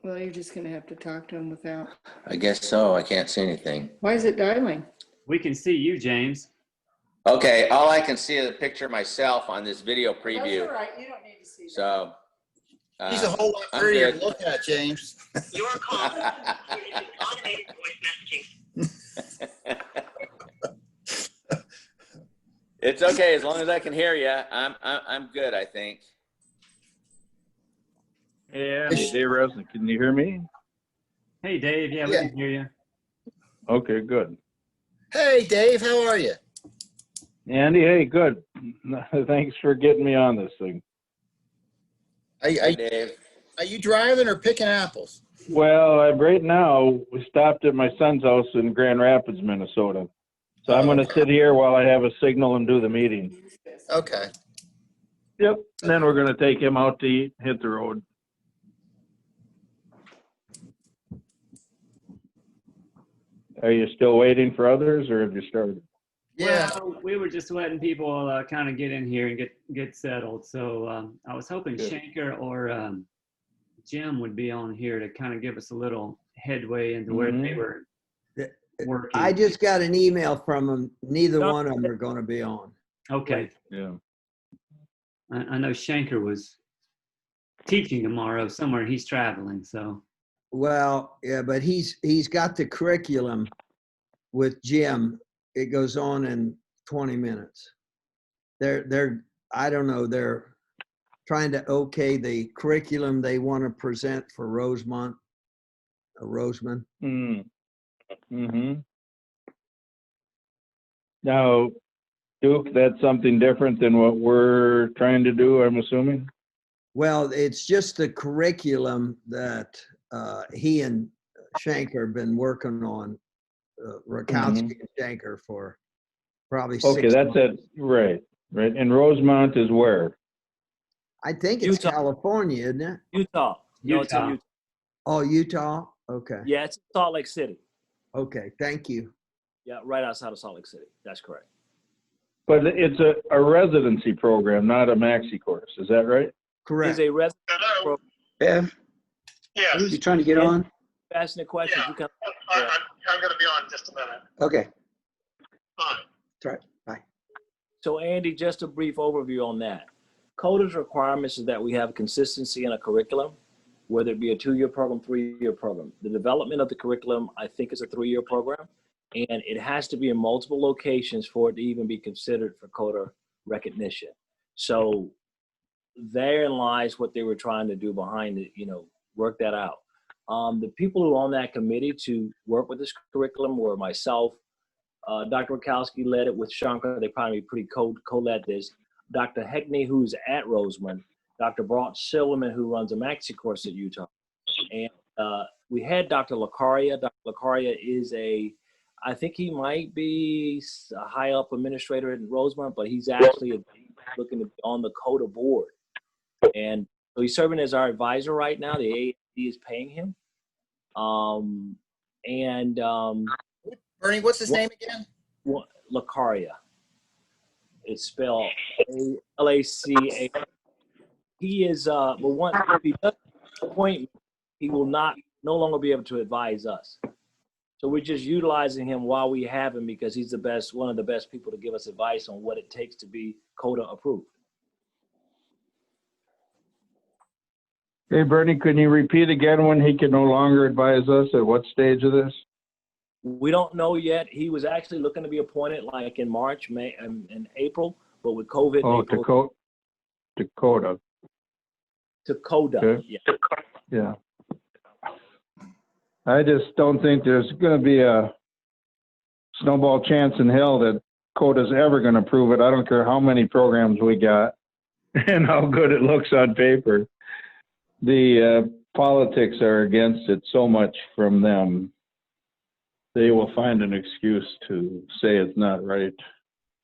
Well, you're just gonna have to talk to him without. I guess so. I can't see anything. Why is it dialing? We can see you, James. Okay, all I can see is a picture of myself on this video That's preview. all right. You don't need to see that. So He's a whole lot I'm prettier to good. look at, James. Your call is automated voice messaging. It's okay as long as I can hear you. I'm good, I think. Yeah, Dave Rosen, can you hear me? Hey, Dave. Yeah, we Yeah. can hear you. Okay, good. Hey, Dave, how are you? Andy, hey, good. Thanks for getting me on this thing. Hey, Dave. Are you driving or picking apples? Well, right now, we stopped at my son's house in Grand Rapids, Minnesota. So I'm going to sit here while I have a signal and do the meeting. Okay. Yep. And then we're going to take him out to eat, hit the road. Are you still waiting for others, or have you started? Yeah. Well, we were just letting people kind of get in here and get settled. So I was hoping Good. Shanker or Jim would be on here to kind of give us a little headway into where they were working. I just got an email from them. Neither one of them are going to be on. Okay. Yeah. I know Shanker was teaching tomorrow somewhere. He's traveling, so. Well, yeah, but he's got the curriculum with Jim. It goes on in 20 minutes. They're I don't know, they're trying to okay the curriculum they want to present for Rosemont. Roseman. Mm-hmm. Now, Duke, that's something different than what we're trying to do, I'm assuming? Well, it's just the curriculum that he and Shanker have been working on, Rakowski and Shanker, for probably 6 Okay, that's months. it. Right. And Rosemont is where? I think it's Utah. California, isn't it? Utah. No, it's in Utah. Utah. Oh, Utah? Okay. Yeah, it's Salt Lake City. Okay, thank you. Yeah, right outside of Salt Lake City. That's correct. But it's a residency program, not a maxi course. Is that right? Correct. It's a resident Hello? program. Bev, Yes. you trying to get on? Asking the questions. Yeah. You can. I'm going to be on in just a minute. Okay, Fine. that's right. Bye. So, Andy, just a brief overview on that. CODA's requirements is that we have consistency in a curriculum, whether it be a 2-year program, 3-year program. The development of the curriculum, I think, is a 3-year program, and it has to be in multiple locations for it to even be considered for CODA recognition. So therein lies what they were trying to do behind it, work that out. The people who are on that committee to work with this curriculum were myself, Dr. Rakowski led it with Shankar. They probably pretty co-led this. Dr. Heckney, who's at Roseman, Dr. Brant Silverman, who runs a maxi course at Utah. And we had Dr. Lacaria. Dr. Lacaria is I think he might be a high up administrator at Rosemont, but he's actually looking to be on the CODA board. And so he's serving as our advisor right now. The AAD is paying him. Bernie, what's his name again? Lacaria. It's spelled Laca. He is, once he does the appointment, he will no longer be able to advise us. So we're just utilizing him while we have him because he's one of the best people to give us advice on what it takes to be CODA approved. Hey, Bernie, can you repeat again when he can no longer advise us? At what stage of this? We don't know yet. He was actually looking to be appointed like in March, May, and April, but with COVID. Oh, to CODA. To CODA. Okay. Yeah. Yeah. I just don't think there's going to be a snowball chance in hell that CODA's ever going to approve it. I don't care how many programs we got and how good it looks on paper. The politics are against it so much from them. They will find an excuse to say it's not right.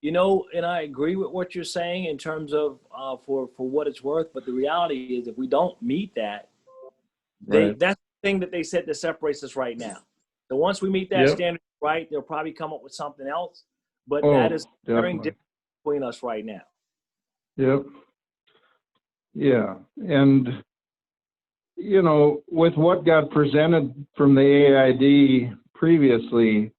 And I agree with what you're saying in terms of for what it's worth. But the reality is, if we don't meet that, that's the thing that they said that separates us right now. So once we meet that standard, right, they'll probably come up with something else. But that is very different between us right now. Yep. Yeah. And you know, with what got presented from the AID previously,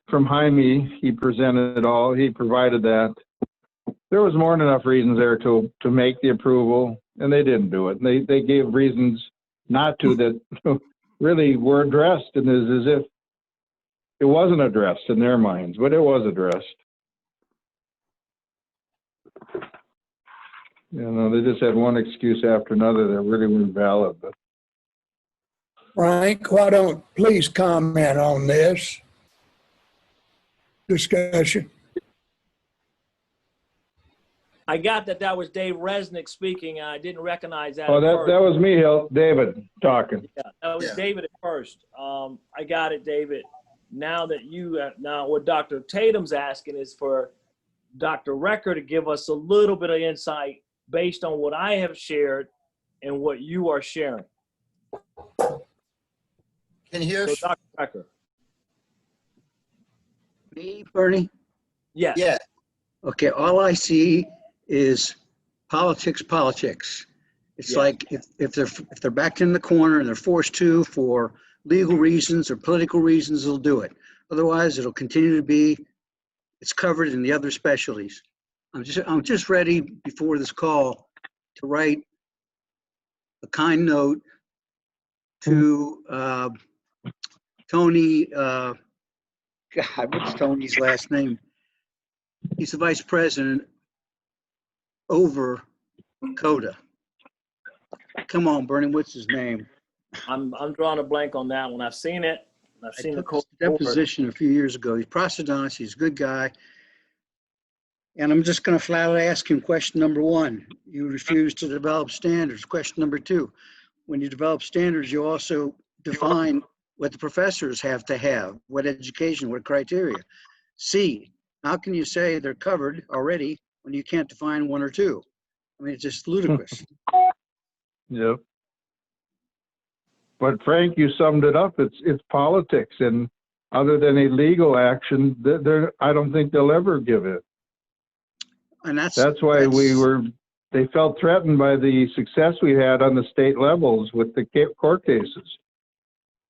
from Jaime, he presented it all, he provided that. There was more than enough reasons there to make the approval, and they didn't do it. They gave reasons not to that really were addressed, and it's as if it wasn't addressed in their minds, but it was addressed. You know, they just had one excuse after another that really weren't valid. But Frank, why don't please comment on this discussion? I got that was Dave Resnick speaking, and I didn't recognize that. oh, at that first. was me, David, talking. Yeah, that was Yeah. David at first. I got it, David. Now that now what Dr. Tatum's asking is for Dr. Recker to give us a little bit of insight based on what I have shared and what you are sharing. Can you hear So us? Dr. Recker. Me, Bernie? Yes. Yeah, Okay, all I see is politics. It's Yeah. like if they're backed in the corner and they're forced to for legal reasons or political reasons, they'll do it. Otherwise, it'll continue to be, it's covered in the other specialties. I'm just ready before this call to write a kind note to Tony, God, what's Tony's last name? He's the vice president over CODA. Come on, Bernie, what's his name? I'm drawing a blank on that one. I've seen it. I've I seen the took his code. deposition a few years ago. He's prosthodontist, he's a good guy. And I'm just gonna flat out ask him question number one. You refuse to develop standards. Question number two, when you develop standards, you also define what the professors have to have, what education, what criteria. C, how can you say they're covered already when you can't define one or two? I mean, it's just ludicrous. Yep. But Frank, you summed it up. It's politics, and other than a legal action, I don't think they'll ever give it. And That's why they felt threatened by the success we had on the state levels with the court cases.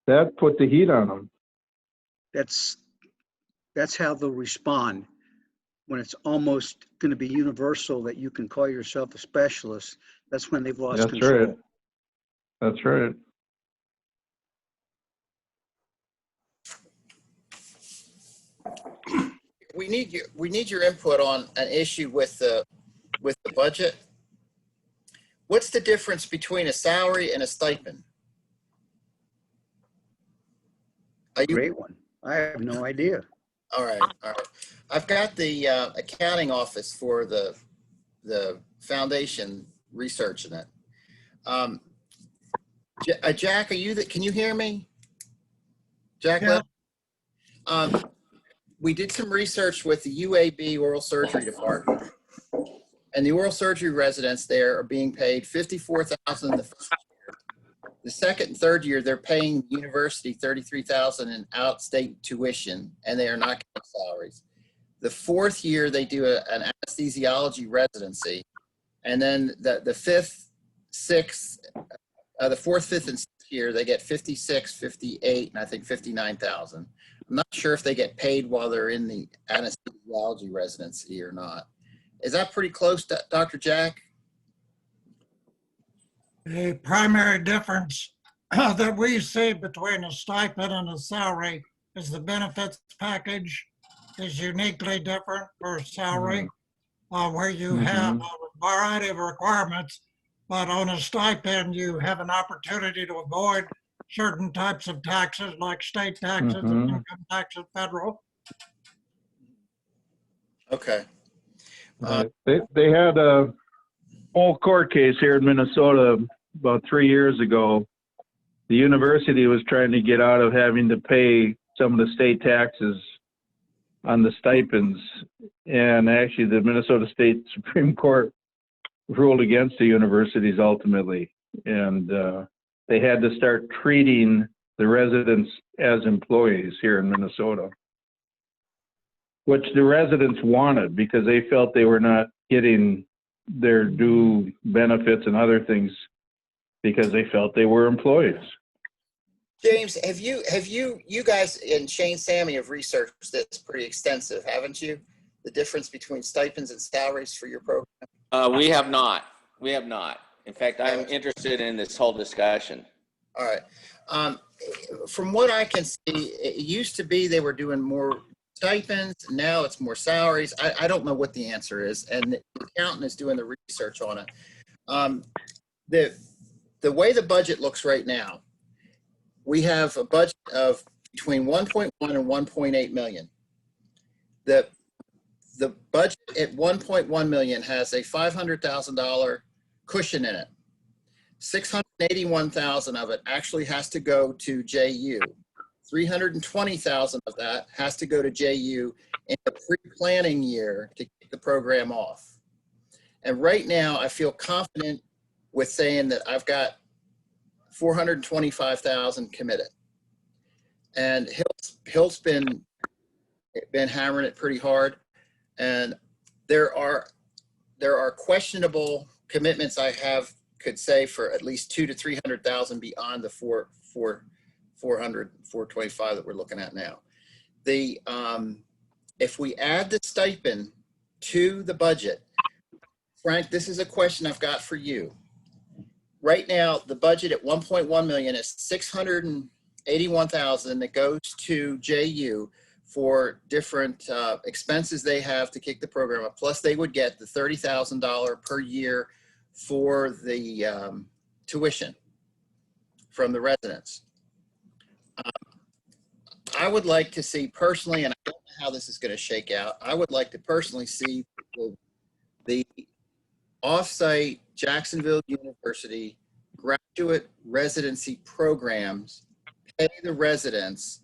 That put the heat on them. That's how they'll respond when it's almost going to be universal that you can call yourself a specialist. That's when they've lost That's control. right. That's right. we need your input on an issue with the budget. What's the difference between a salary and a stipend? Are you Great one. I have no idea. all right? All right. I've got the accounting office for the foundation researching it. Jack, are you can you hear me? Jack, Yeah. We did some research with the UAB Oral Surgery Department, and the oral surgery residents there are being paid $54,000 the first year. The second and third year, they're paying the university $33,000 in out-state tuition, and they are not getting salaries. The fourth year, they do an anesthesiology residency, and then the fifth, sixth, the fourth, fifth, and sixth year, they get 56, 58, and I think 59,000. I'm not sure if they get paid while they're in the anesthesiology residency or not. Is that pretty close, Dr. Jack? The primary difference that we see between a stipend and a salary is the benefits package is uniquely different for a salary, where you have a variety of requirements, but on a stipend, you have an opportunity to avoid certain types of taxes like state taxes and income taxes, federal. Okay. They had a whole court case here in Minnesota about 3 years ago. The university was trying to get out of having to pay some of the state taxes on the stipends. And actually the Minnesota State Supreme Court ruled against the universities ultimately. And they had to start treating the residents as employees here in Minnesota, which the residents wanted because they felt they were not getting their due benefits and other things because they felt they were employees. James, you guys and Shane Sammy have researched this pretty extensive, haven't you? The difference between stipends and salaries for your program? We have not. We have not. In fact, I'm interested in this whole discussion. All right. From what I can see, it used to be they were doing more stipends. Now it's more salaries. I don't know what the answer is. And the accountant is doing the research on it. The way the budget looks right now, we have a budget of between 1.1 and 1.8 million. The budget at 1.1 million has a $500,000 cushion in it. 681,000 of it actually has to go to JU. 320,000 of that has to go to JU in the pre-planning year to kick the program off. And right now, I feel confident with saying that I've got 425,000 committed. And Hilt's been hammering it pretty hard. And there are questionable commitments I have, could say, for at least 200,000 to 300,000 beyond the 425 that we're looking at now. If we add the stipend to the budget, Frank, this is a question I've got for you. Right now, the budget at 1.1 million is 681,000 that goes to JU for different expenses they have to kick the program up. Plus, they would get the $30,000 per year for the tuition from the residents. I would like to see personally, and I don't know how this is going to shake out, I would like to personally see the off-site Jacksonville University graduate residency programs pay the residents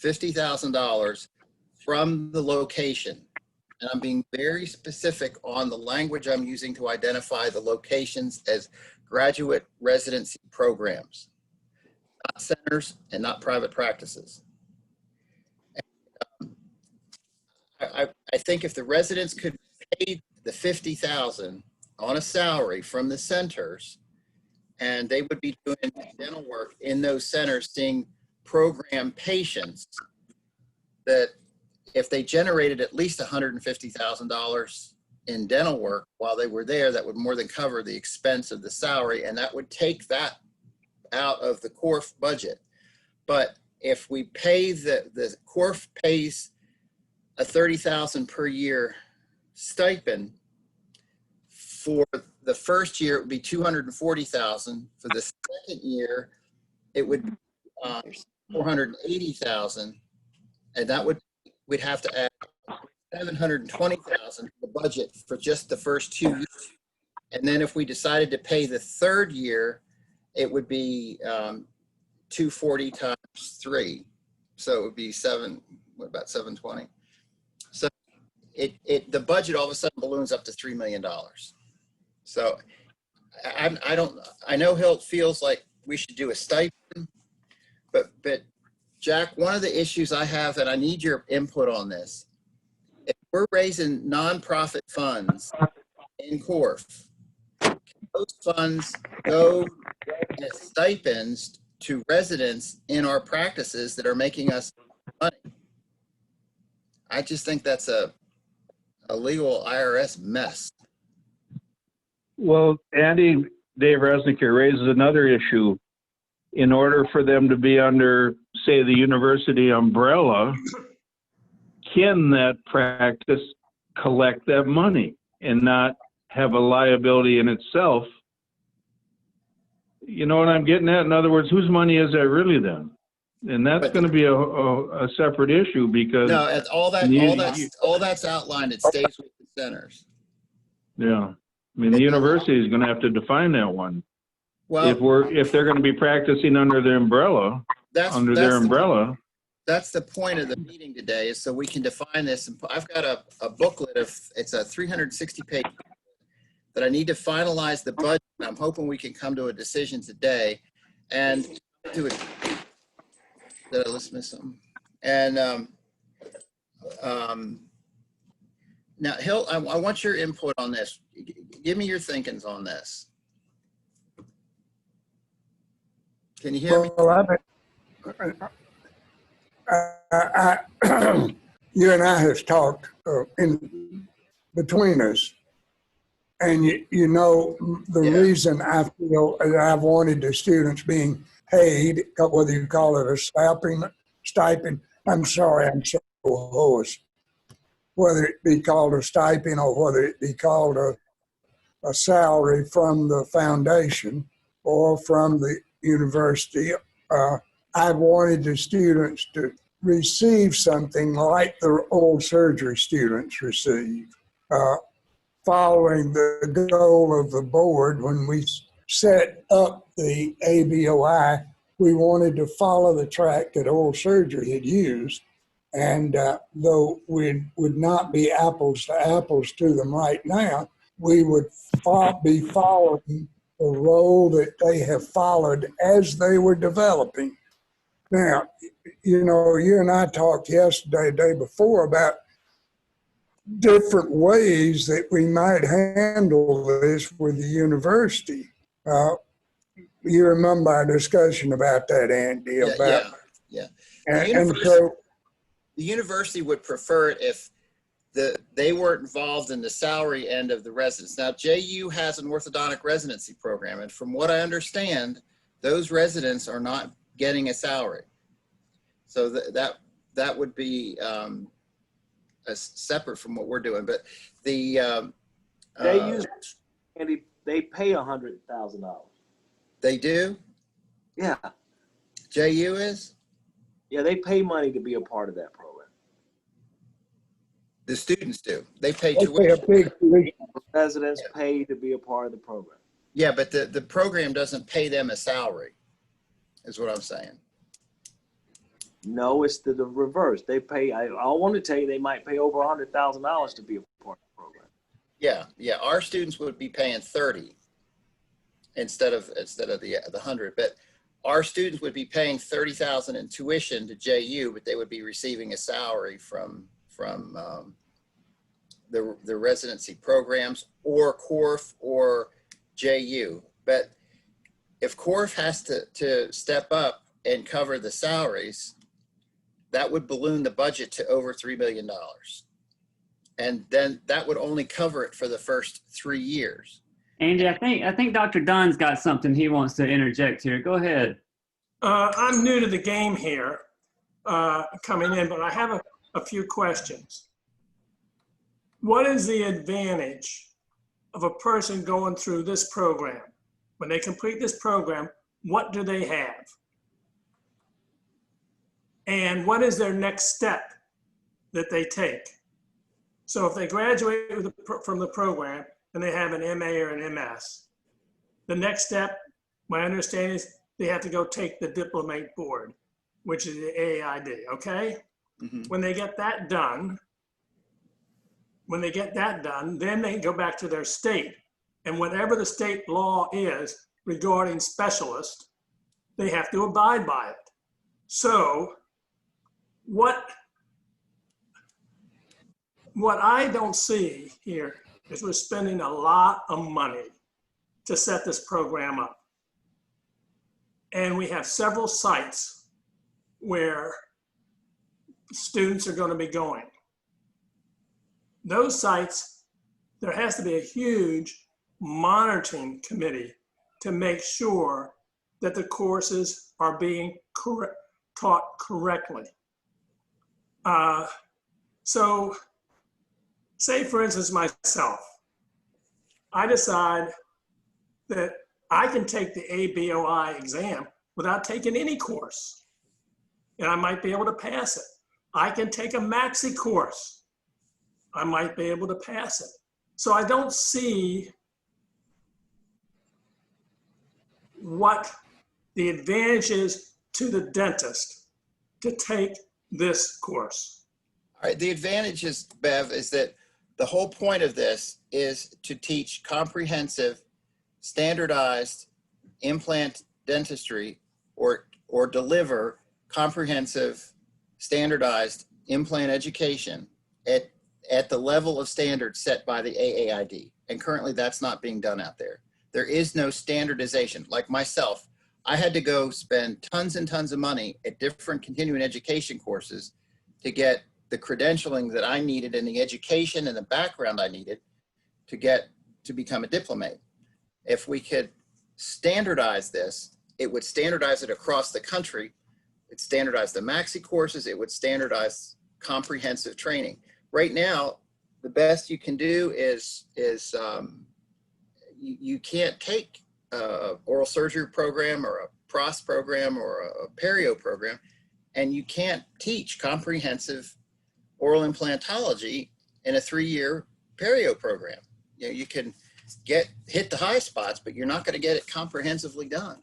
$50,000 from the location. And I'm being very specific on the language I'm using to identify the locations as graduate residency programs, not centers and not private practices. I think if the residents could pay the $50,000 on a salary from the centers, and they would be doing dental work in those centers, seeing program patients, that if they generated at least $150,000 in dental work while they were there, that would more than cover the expense of the salary, and that would take that out of the COIRT budget. But if we pay the COIRT pays a $30,000 per year stipend, for the first year, it would be $240,000. For the second year, it would be 480,000, and that we'd have to add 720,000 to the budget for just the first 2 years. And then if we decided to pay the third year, it would be 240 times 3, so it would be about 720. So the budget all of a sudden balloons up to $3 million. So I know Hilt feels like we should do a stipend, but Jack, one of the issues I have, and I need your input on this, if we're raising nonprofit funds in COIRT, those funds go as stipends to residents in our practices that are making us money. I just think that's a legal IRS mess. Well, Andy, Dave Resnick here raises another issue. In order for them to be under, say, the university umbrella, can that practice collect that money and not have a liability in itself? You know what I'm getting at? In other words, whose money is that really then? And that's going to be a separate issue, because no, all that's outlined. It stays with the centers. Yeah, I mean, the university is going to have to define that one. Well, if they're going to be practicing under their umbrella, that's the point of the meeting today, is so we can define this. And I've got a booklet it's a 360-page that I need to finalize the budget. I'm hoping we can come to a decision today, and do it. Did I miss something? And now, Hill, I want your input on this. Give me your thinkings on this. Can you hear me? Well, you and I have talked in between us, and you know the Yeah. reason I feel that I've wanted the students being paid, whether you call it a stipend. I'm sorry, I'm so hoarse. Whether it be called a stipend or whether it be called a salary from the foundation or from the university, I've wanted the students to receive something like the oral surgery students receive. Following the goal of the board, when we set up the ABOI, we wanted to follow the track that oral surgery had used. And though we would not be apples to apples to them right now, we would be following the role that they have followed as they were developing. Now, you know, you and I talked yesterday, the day before, about different ways that we might handle this with the university. You remember our discussion about that, Andy, about, Yeah. and so, The university would prefer it if they weren't involved in the salary end of the residence. Now, JU has an orthodontic residency program, and from what I understand, those residents are not getting a salary. So that would be separate from what we're doing. But the They use, and they pay $100,000. they do. Yeah, JU is. yeah, they pay money to be a part of that program. The students do. They pay they pay a tuition. big tuition. Residents pay to be a part of the program. Yeah, but the program doesn't pay them a salary, is what I'm saying. No, it's the reverse. They pay. I want to tell you, they might pay over $100,000 to be a part of the program. Yeah. Our students would be paying 30 instead of the 100. But our students would be paying 30,000 in tuition to JU, but they would be receiving a salary from the residency programs or COIRT or JU. But if COIRT has to step up and cover the salaries, that would balloon the budget to over $3 million. And then that would only cover it for the first 3 years. Andy, I think Dr. Dunn's got something he wants to interject here. Go ahead. I'm new to the game here, coming in, but I have a few questions. What is the advantage of a person going through this program? When they complete this program, what do they have? And what is their next step that they take? So if they graduate from the program and they have an MA or an MS, the next step, my understanding is they have to go take the diplomate board, which is the AAID, okay? Mm-hmm. When they get that done, then they go back to their state. And whatever the state law is regarding specialists, they have to abide by it. So what I don't see here is we're spending a lot of money to set this program up. And we have several sites where students are going to be going. Those sites, there has to be a huge monitoring committee to make sure that the courses are being taught correctly. So say for instance myself, I decide that I can take the ABOI exam without taking any course, and I might be able to pass it. I can take a maxi course. I might be able to pass it. So I don't see what the advantage is to the dentist to take this course. All right, the advantage is, Bev, is that the whole point of this is to teach comprehensive, standardized implant dentistry or deliver comprehensive, standardized implant education at the level of standards set by the AAID. And currently that's not being done out there. There is no standardization. Like myself, I had to go spend tons and tons of money at different continuing education courses to get the credentialing that I needed and the education and the background I needed to become a diplomate. If we could standardize this, it would standardize it across the country. It standardize the maxi courses. It would standardize comprehensive training. Right now, the best you can do is you can't take a oral surgery program or a PROS program or a perio program, and you can't teach comprehensive oral implantology in a 3-year perio program. You know, you can hit the high spots, but you're not going to get it comprehensively done.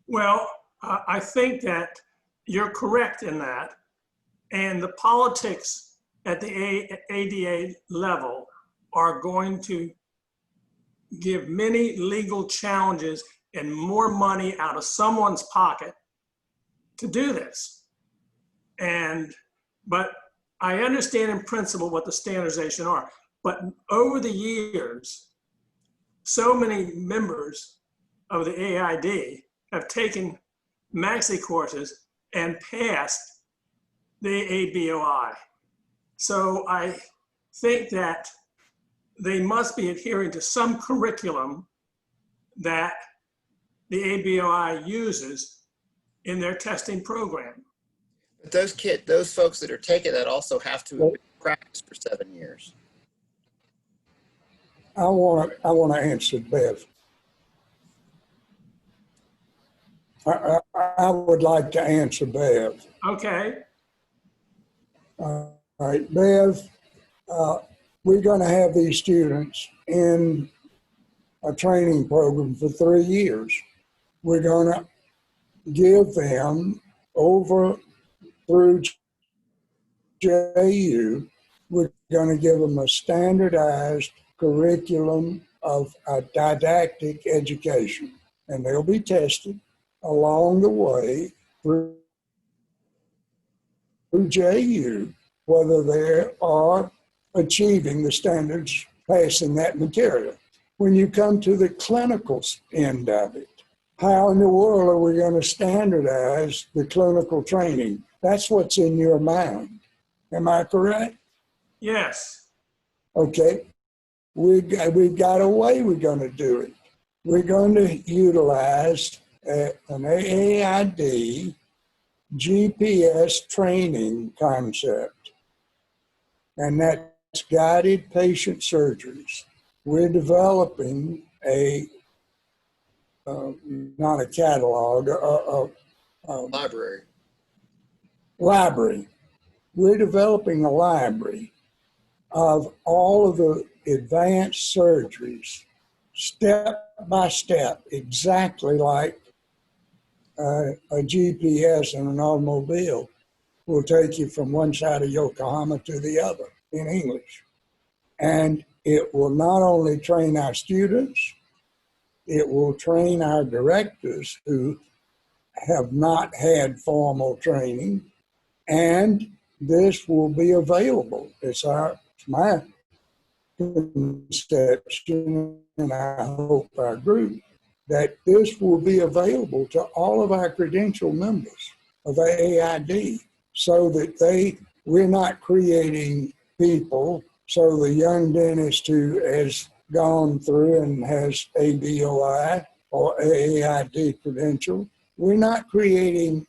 Well, I think that you're correct in that. And the politics at the ADA level are going to give many legal challenges and more money out of someone's pocket to do this. But I understand in principle what the standardization are, but over the years, so many members of the AID have taken maxi courses and passed the ABOI. So I think that they must be adhering to some curriculum that the ABOI uses in their testing program. But those folks that are taking that also have to practice for 7 years. I want to answer Bev. I would like to answer Bev. Okay. All right, Bev, we're going to have these students in a training program for 3 years. We're going to give them over through JU, we're going to give them a standardized curriculum of a didactic education, and they'll be tested along the way through JU, whether they are achieving the standards, passing that material. When you come to the clinical end of it, how in the world are we going to standardize the clinical training? That's what's in your mind. Am I correct? Yes. Okay. We've got a way we're going to do it. We're going to utilize an AAID GPS training concept, and that's guided patient surgeries. We're developing not a catalog, library. We're developing a library of all of the advanced surgeries, step by step, exactly like a GPS in an automobile will take you from one side of Yokohama to the other in English. And it will not only train our students, it will train our directors who have not had formal training, and this will be available. It's my conception, and I hope our group, that this will be available to all of our credential members of AAID, so that we're not creating people. So the young dentist who has gone through and has ABOI or AAID credential, we're not creating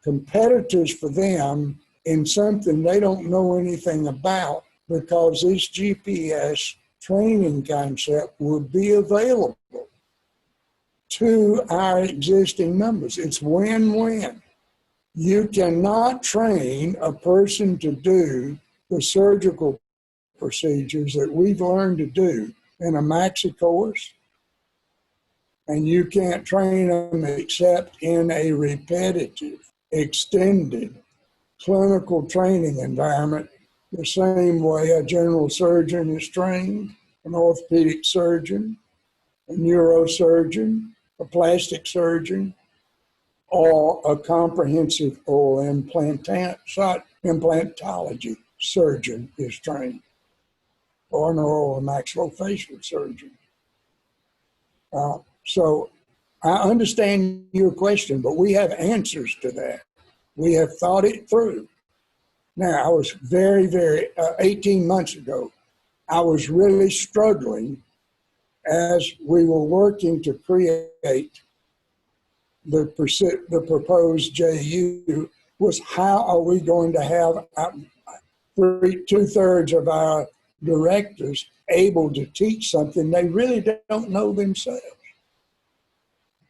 competitors for them in something they don't know anything about, because this GPS training concept will be available to our existing members. It's win-win. You cannot train a person to do the surgical procedures that we've learned to do in a maxi course, and you can't train them except in a repetitive, extended clinical training environment, the same way a general surgeon is trained, an orthopedic surgeon, a neurosurgeon, a plastic surgeon, or a comprehensive oral implantology surgeon is trained, or an oral and maxillofacial surgeon. So I understand your question, but we have answers to that. We have thought it through. Now, I was very, 18 months ago, I was really struggling as we were working to create the proposed JU was how are we going to have 2/3 of our directors able to teach something they really don't know themselves.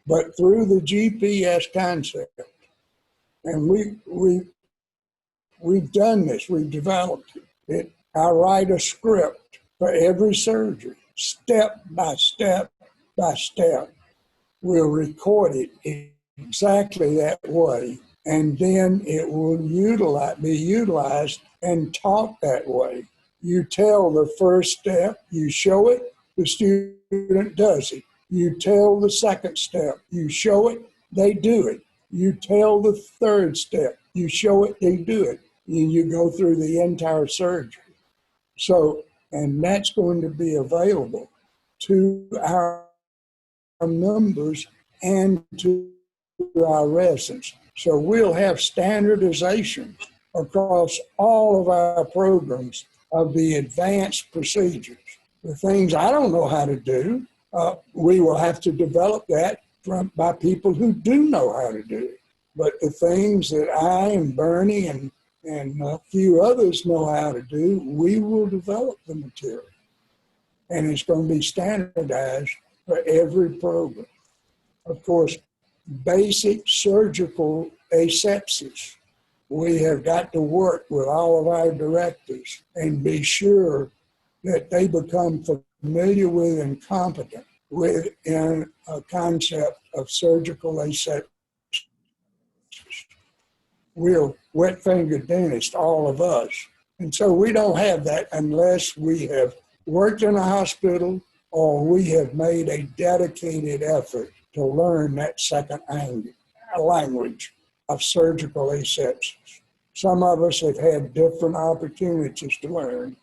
But through the GPS concept, and we've done this, we've developed it. I write a script for every surgery, step by step by step. We'll record it exactly that way, and then it will be utilized and taught that way. You tell the first step, you show it, the student does it. You tell the second step, you show it, they do it. You tell the third step, you show it, they do it. And you go through the entire surgery. So, and that's going to be available to our members and to our residents. So we'll have standardization across all of our programs of the advanced procedures. The things I don't know how to do, we will have to develop that by people who do know how to do it. But the things that I and Bernie and a few others know how to do, we will develop the material. And it's going to be standardized for every program. Of course, basic surgical asepsis. We have got to work with all of our directors and be sure that they become familiar with and competent within a concept of surgical asepsis. We're wet-fingered dentists, all of us. And so we don't have that unless we have worked in a hospital or we have made a dedicated effort to learn that second language of surgical asepsis. Some of us have had different opportunities to learn,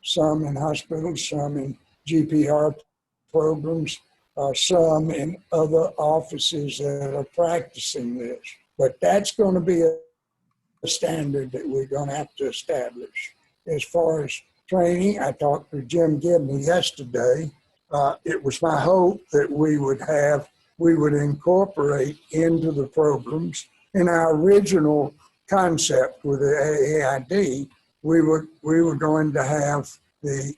some in hospitals, some in GPR programs, some in other offices that are practicing this. But that's going to be a standard that we're going to have to establish. As far as training, I talked to Jim Gibney yesterday. It was my hope that we would incorporate into the programs. In our original concept with the AAID, we were going to have the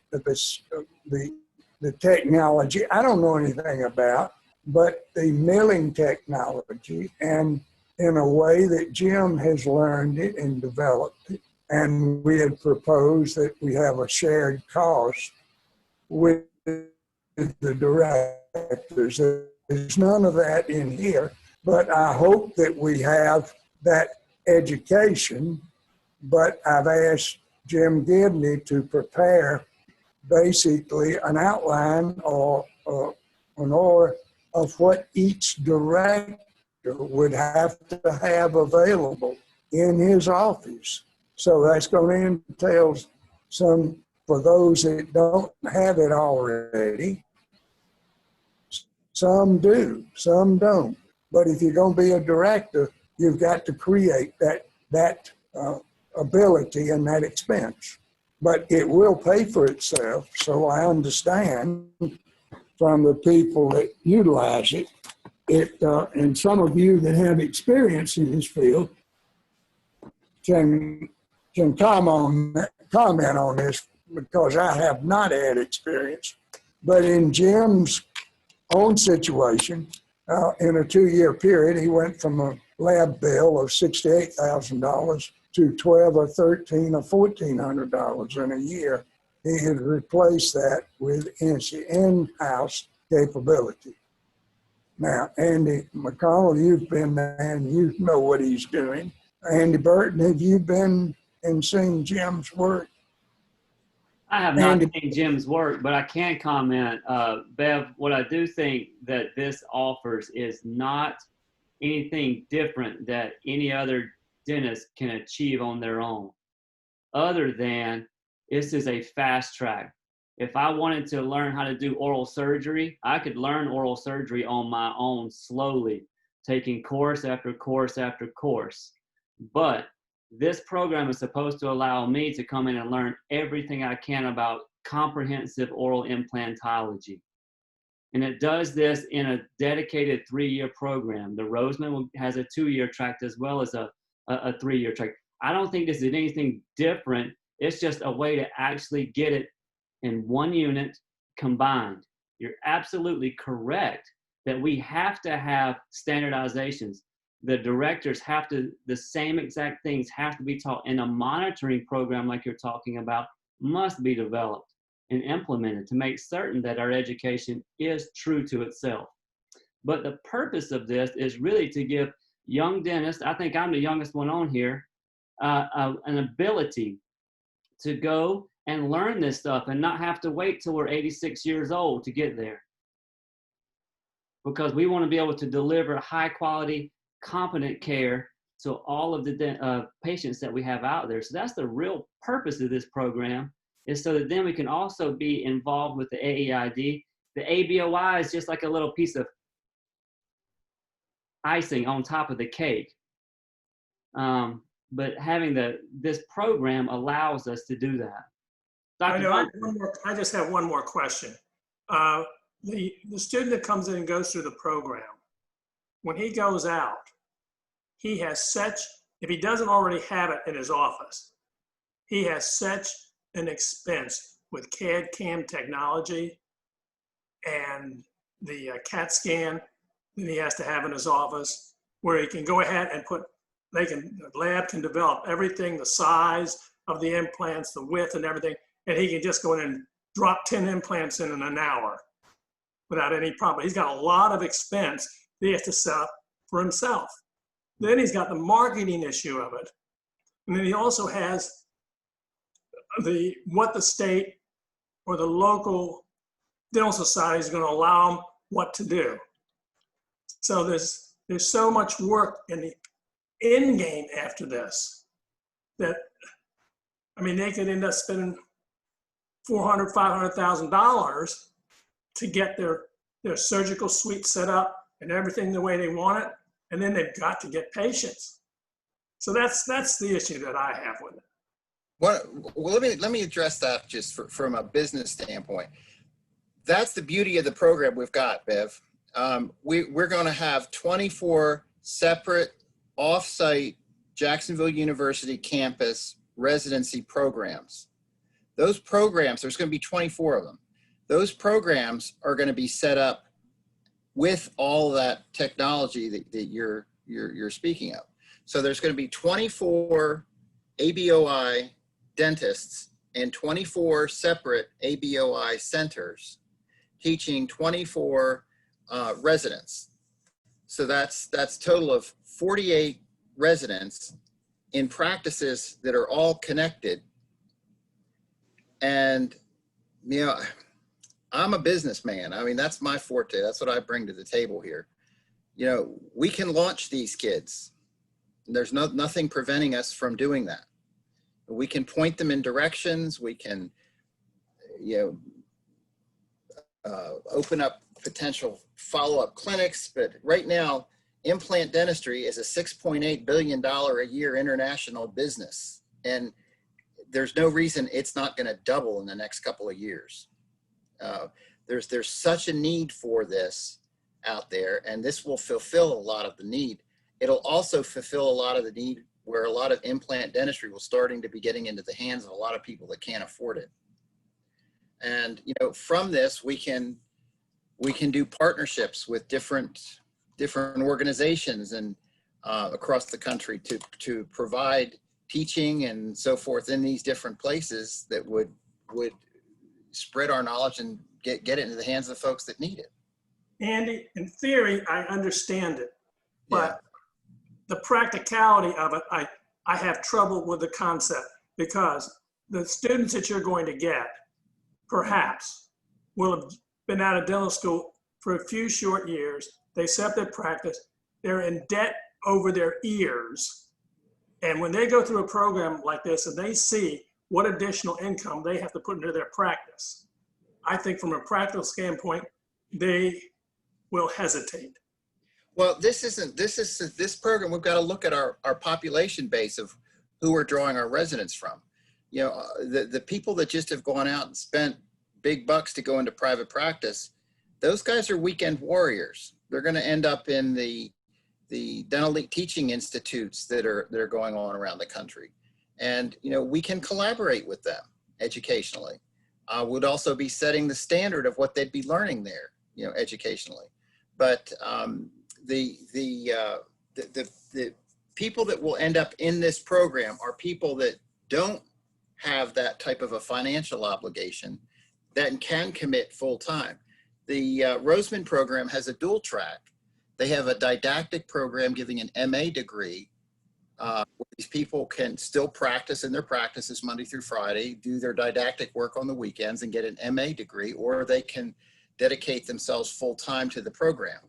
technology I don't know anything about, but the milling technology, and in a way that Jim has learned it and developed it. And we had proposed that we have a shared cost with the directors. There's none of that in here, but I hope that we have that education. But I've asked Jim Gibney to prepare basically an outline or of what each director would have to have available in his office. So that's going to entail some, for those that don't have it already, some do, some don't. But if you're going to be a director, you've got to create that ability and that expense. But it will pay for itself, so I understand from the people that utilize it. And some of you that have experience in this field can comment on this, because I have not had experience. But in Jim's own situation, in a 2-year period, he went from a lab bill of $68,000 to $1,200 or $1,300 or $1,400 in a year. He had replaced that with in-house capability. Now, Andy McConnell, you've been there and you know what he's doing. Andy Burton, have you been and seen Jim's work? I have not seen Jim's work, but I can comment. Bev, what I do think that this offers is not anything different that any other dentist can achieve on their own, other than this is a fast track. If I wanted to learn how to do oral surgery, I could learn oral surgery on my own slowly, taking course after course after course. But this program is supposed to allow me to come in and learn everything I can about comprehensive oral implantology. And it does this in a dedicated 3-year program. The Roseman has a 2-year track as well as a 3-year track. I don't think this is anything different. It's just a way to actually get it in one unit combined. You're absolutely correct that we have to have standardizations. The directors have to, the same exact things have to be taught, and a monitoring program like you're talking about must be developed and implemented to make certain that our education is true to itself. But the purpose of this is really to give young dentists, I think I'm the youngest one on here, an ability to go and learn this stuff and not have to wait till we're 86 years old to get there. Because we want to be able to deliver high quality, competent care to all of the patients that we have out there. So that's the real purpose of this program, is so that then we can also be involved with the AEID. The ABOI is just like a little piece of icing on top of the cake. But having this program allows us to do that. I just have one more question. The student that comes in and goes through the program, when he goes out, he has such, if he doesn't already have it in his office, he has such an expense with CAD/CAM technology and the CAT scan that he has to have in his office, where he can go ahead and the lab can develop everything, the size of the implants, the width and everything, and he can just go in and drop 10 implants in an hour without any problem. He's got a lot of expense that he has to set up for himself. Then he's got the marketing issue of it. And then he also has what the state or the local dental society is going to allow him what to do. So there's so much work in the end game after this that, I mean, they could end up spending $400,000, $500,000 to get their surgical suite set up and everything the way they want it, and then they've got to get patients. So that's the issue that I have with it. Well, let me address that just from a business standpoint. That's the beauty of the program we've got, Bev. We're going to have 24 separate off-site Jacksonville University campus residency programs. Those programs, there's going to be 24 of them. Those programs are going to be set up with all that technology that you're speaking of. So there's going to be 24 ABOI dentists and 24 separate ABOI centers teaching 24 residents. So that's total of 48 residents in practices that are all connected. And, you know, I'm a businessman. I mean, that's my forte. That's what I bring to the table here. You know, we can launch these kids. There's nothing preventing us from doing that. We can point them in directions. We can, you know, open up potential follow-up clinics. But right now, implant dentistry is a $6.8 billion a year international business. And there's no reason it's not going to double in the next couple of years. There's such a need for this out there, and this will fulfill a lot of the need. It'll also fulfill a lot of the need where a lot of implant dentistry will starting to be getting into the hands of a lot of people that can't afford it. And, you know, from this, we can do partnerships with different organizations and across the country to provide teaching and so forth in these different places that would spread our knowledge and get it into the hands of the folks that need it. Andy, in theory, I understand it, but the practicality of it, I have trouble with the concept, because the students that you're going to get perhaps will have been out of dental school for a few short years. They set up their practice. They're in debt over their ears. And when they go through a program like this and they see what additional income they have to put into their practice, I think from a practical standpoint, they will hesitate. Well, this program, we've got to look at our population base of who we're drawing our residents from. You know, the people that just have gone out and spent big bucks to go into private practice, those guys are weekend warriors. They're going to end up in the dental teaching institutes that are going on around the country. And, you know, we can collaborate with them educationally. Would also be setting the standard of what they'd be learning there, you know, educationally. But the people that will end up in this program are people that don't have that type of a financial obligation that can commit full time. The Roseman program has a dual track. They have a didactic program giving an MA degree. Where these people can still practice in their practices Monday through Friday, do their didactic work on the weekends and get an MA degree, or they can dedicate themselves full time to the program.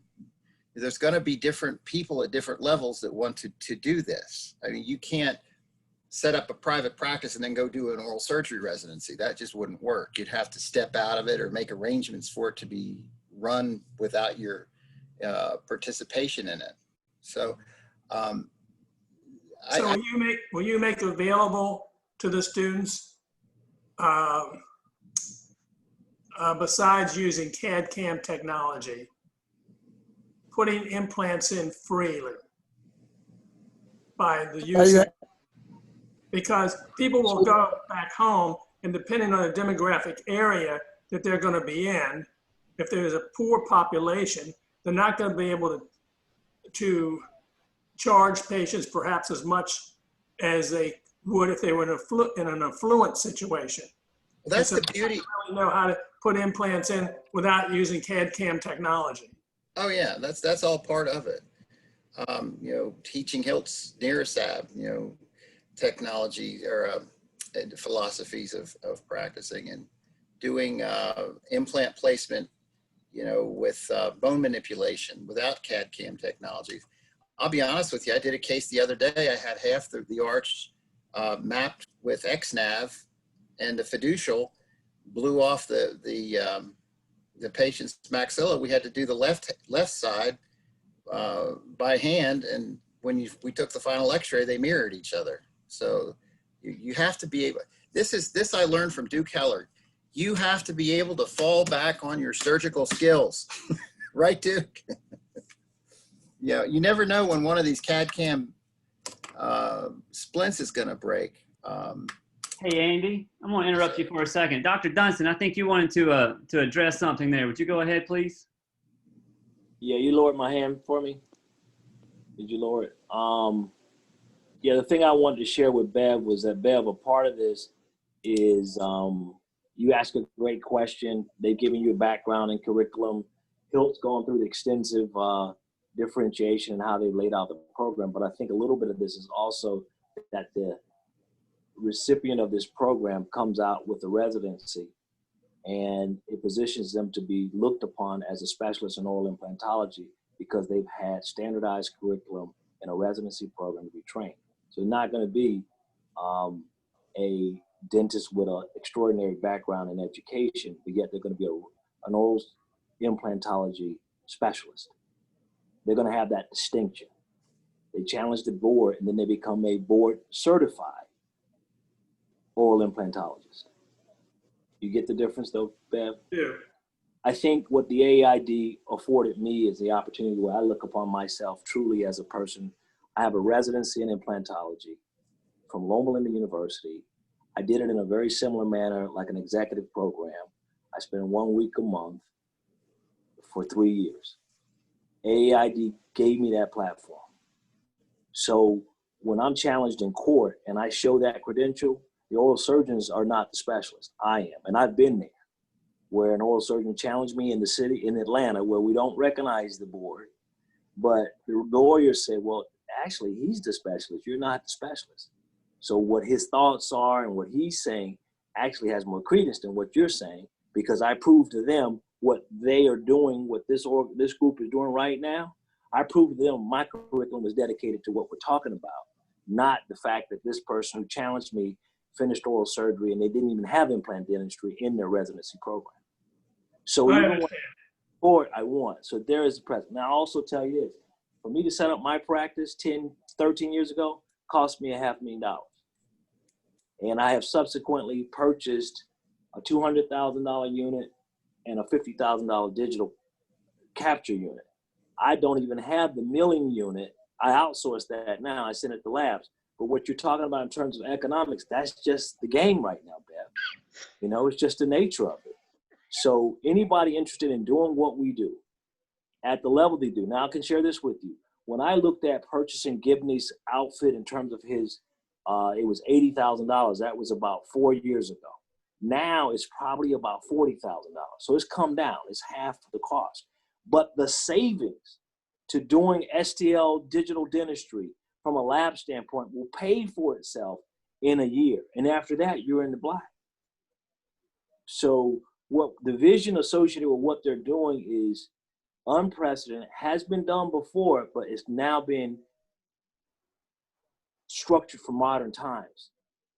There's going to be different people at different levels that want to do this. I mean, you can't set up a private practice and then go do an oral surgery residency. That just wouldn't work. You'd have to step out of it or make arrangements for it to be run without your participation in it. So, So will you make available to the students, besides using CAD/CAM technology, putting implants in freely by the use of, because people will go back home and depending on the demographic area that they're going to be in, if there's a poor population, they're not going to be able to charge patients perhaps as much as they would if they were in an affluent situation. Well, that's the beauty. Really know how to put implants in without using CAD/CAM technology. Oh yeah, that's all part of it. You know, teaching Hilt's Neurosab, you know, technology or philosophies of practicing and doing implant placement, you know, with bone manipulation without CAD/CAM technology. I'll be honest with you, I did a case the other day. I had half the arch mapped with XNav, and the fiducial blew off the patient's maxilla. We had to do the left side by hand, and when we took the final X-ray, they mirrored each other. So you have to be able. This I learned from Duke Heller. You have to be able to fall back on your surgical skills, right, Duke? Yeah, you never know when one of these CAD/CAM splints is going to break. Hey, Andy, I'm going to interrupt you for a second. Dr. Dunstan, I think you wanted to address something there. Would you go ahead, please? Yeah, you lowered my hand for me. Did you lower it? Yeah, the thing I wanted to share with Bev was that, Bev, a part of this is you ask a great question. They've given you a background in curriculum. Hilt's gone through the extensive differentiation and how they laid out the program. But I think a little bit of this is also that the recipient of this program comes out with a residency and it positions them to be looked upon as a specialist in oral implantology because they've had standardized curriculum in a residency program to be trained. So they're not going to be a dentist with an extraordinary background in education, but yet they're going to be an oral implantology specialist. They're going to have that distinction. They challenge the board and then they become a board certified oral implantologist. You get the difference though, Bev? Yeah. I think what the AID afforded me is the opportunity where I look upon myself truly as a person. I have a residency in implantology from Loma Linda University. I did it in a very similar manner, like an executive program. I spent 1 week a month for 3 years. AID gave me that platform. So when I'm challenged in court and I show that credential, the oral surgeons are not the specialist. I am, and I've been there, where an oral surgeon challenged me in the city, in Atlanta, where we don't recognize the board. But the lawyer said, well, actually, he's the specialist. You're not the specialist. So what his thoughts are and what he's saying actually has more credence than what you're saying, because I proved to them what they are doing, what this group is doing right now. I proved to them my curriculum is dedicated to what we're talking about, not the fact that this person who challenged me finished oral surgery and they didn't even have implant dentistry in their residency program. So I even when understand. court, I want. So there is the precedent. Now, I'll also tell you this. For me to set up my practice 10, 13 years ago, cost me $500,000. And I have subsequently purchased a $200,000 unit and a $50,000 digital capture unit. I don't even have the milling unit. I outsource that now. I send it to labs. But what you're talking about in terms of economics, that's just the game right now, Bev. You know, it's just the nature of it. So anybody interested in doing what we do at the level they do. Now I can share this with you. When I looked at purchasing Gibney's outfit in terms of his, it was $80,000. That was about 4 years ago. Now it's probably about $40,000. So it's come down. It's half the cost. But the savings to doing STL digital dentistry from a lab standpoint will pay for itself in a year. And after that, you're in the black. So what the vision associated with what they're doing is unprecedented, has been done before, but it's now been structured for modern times.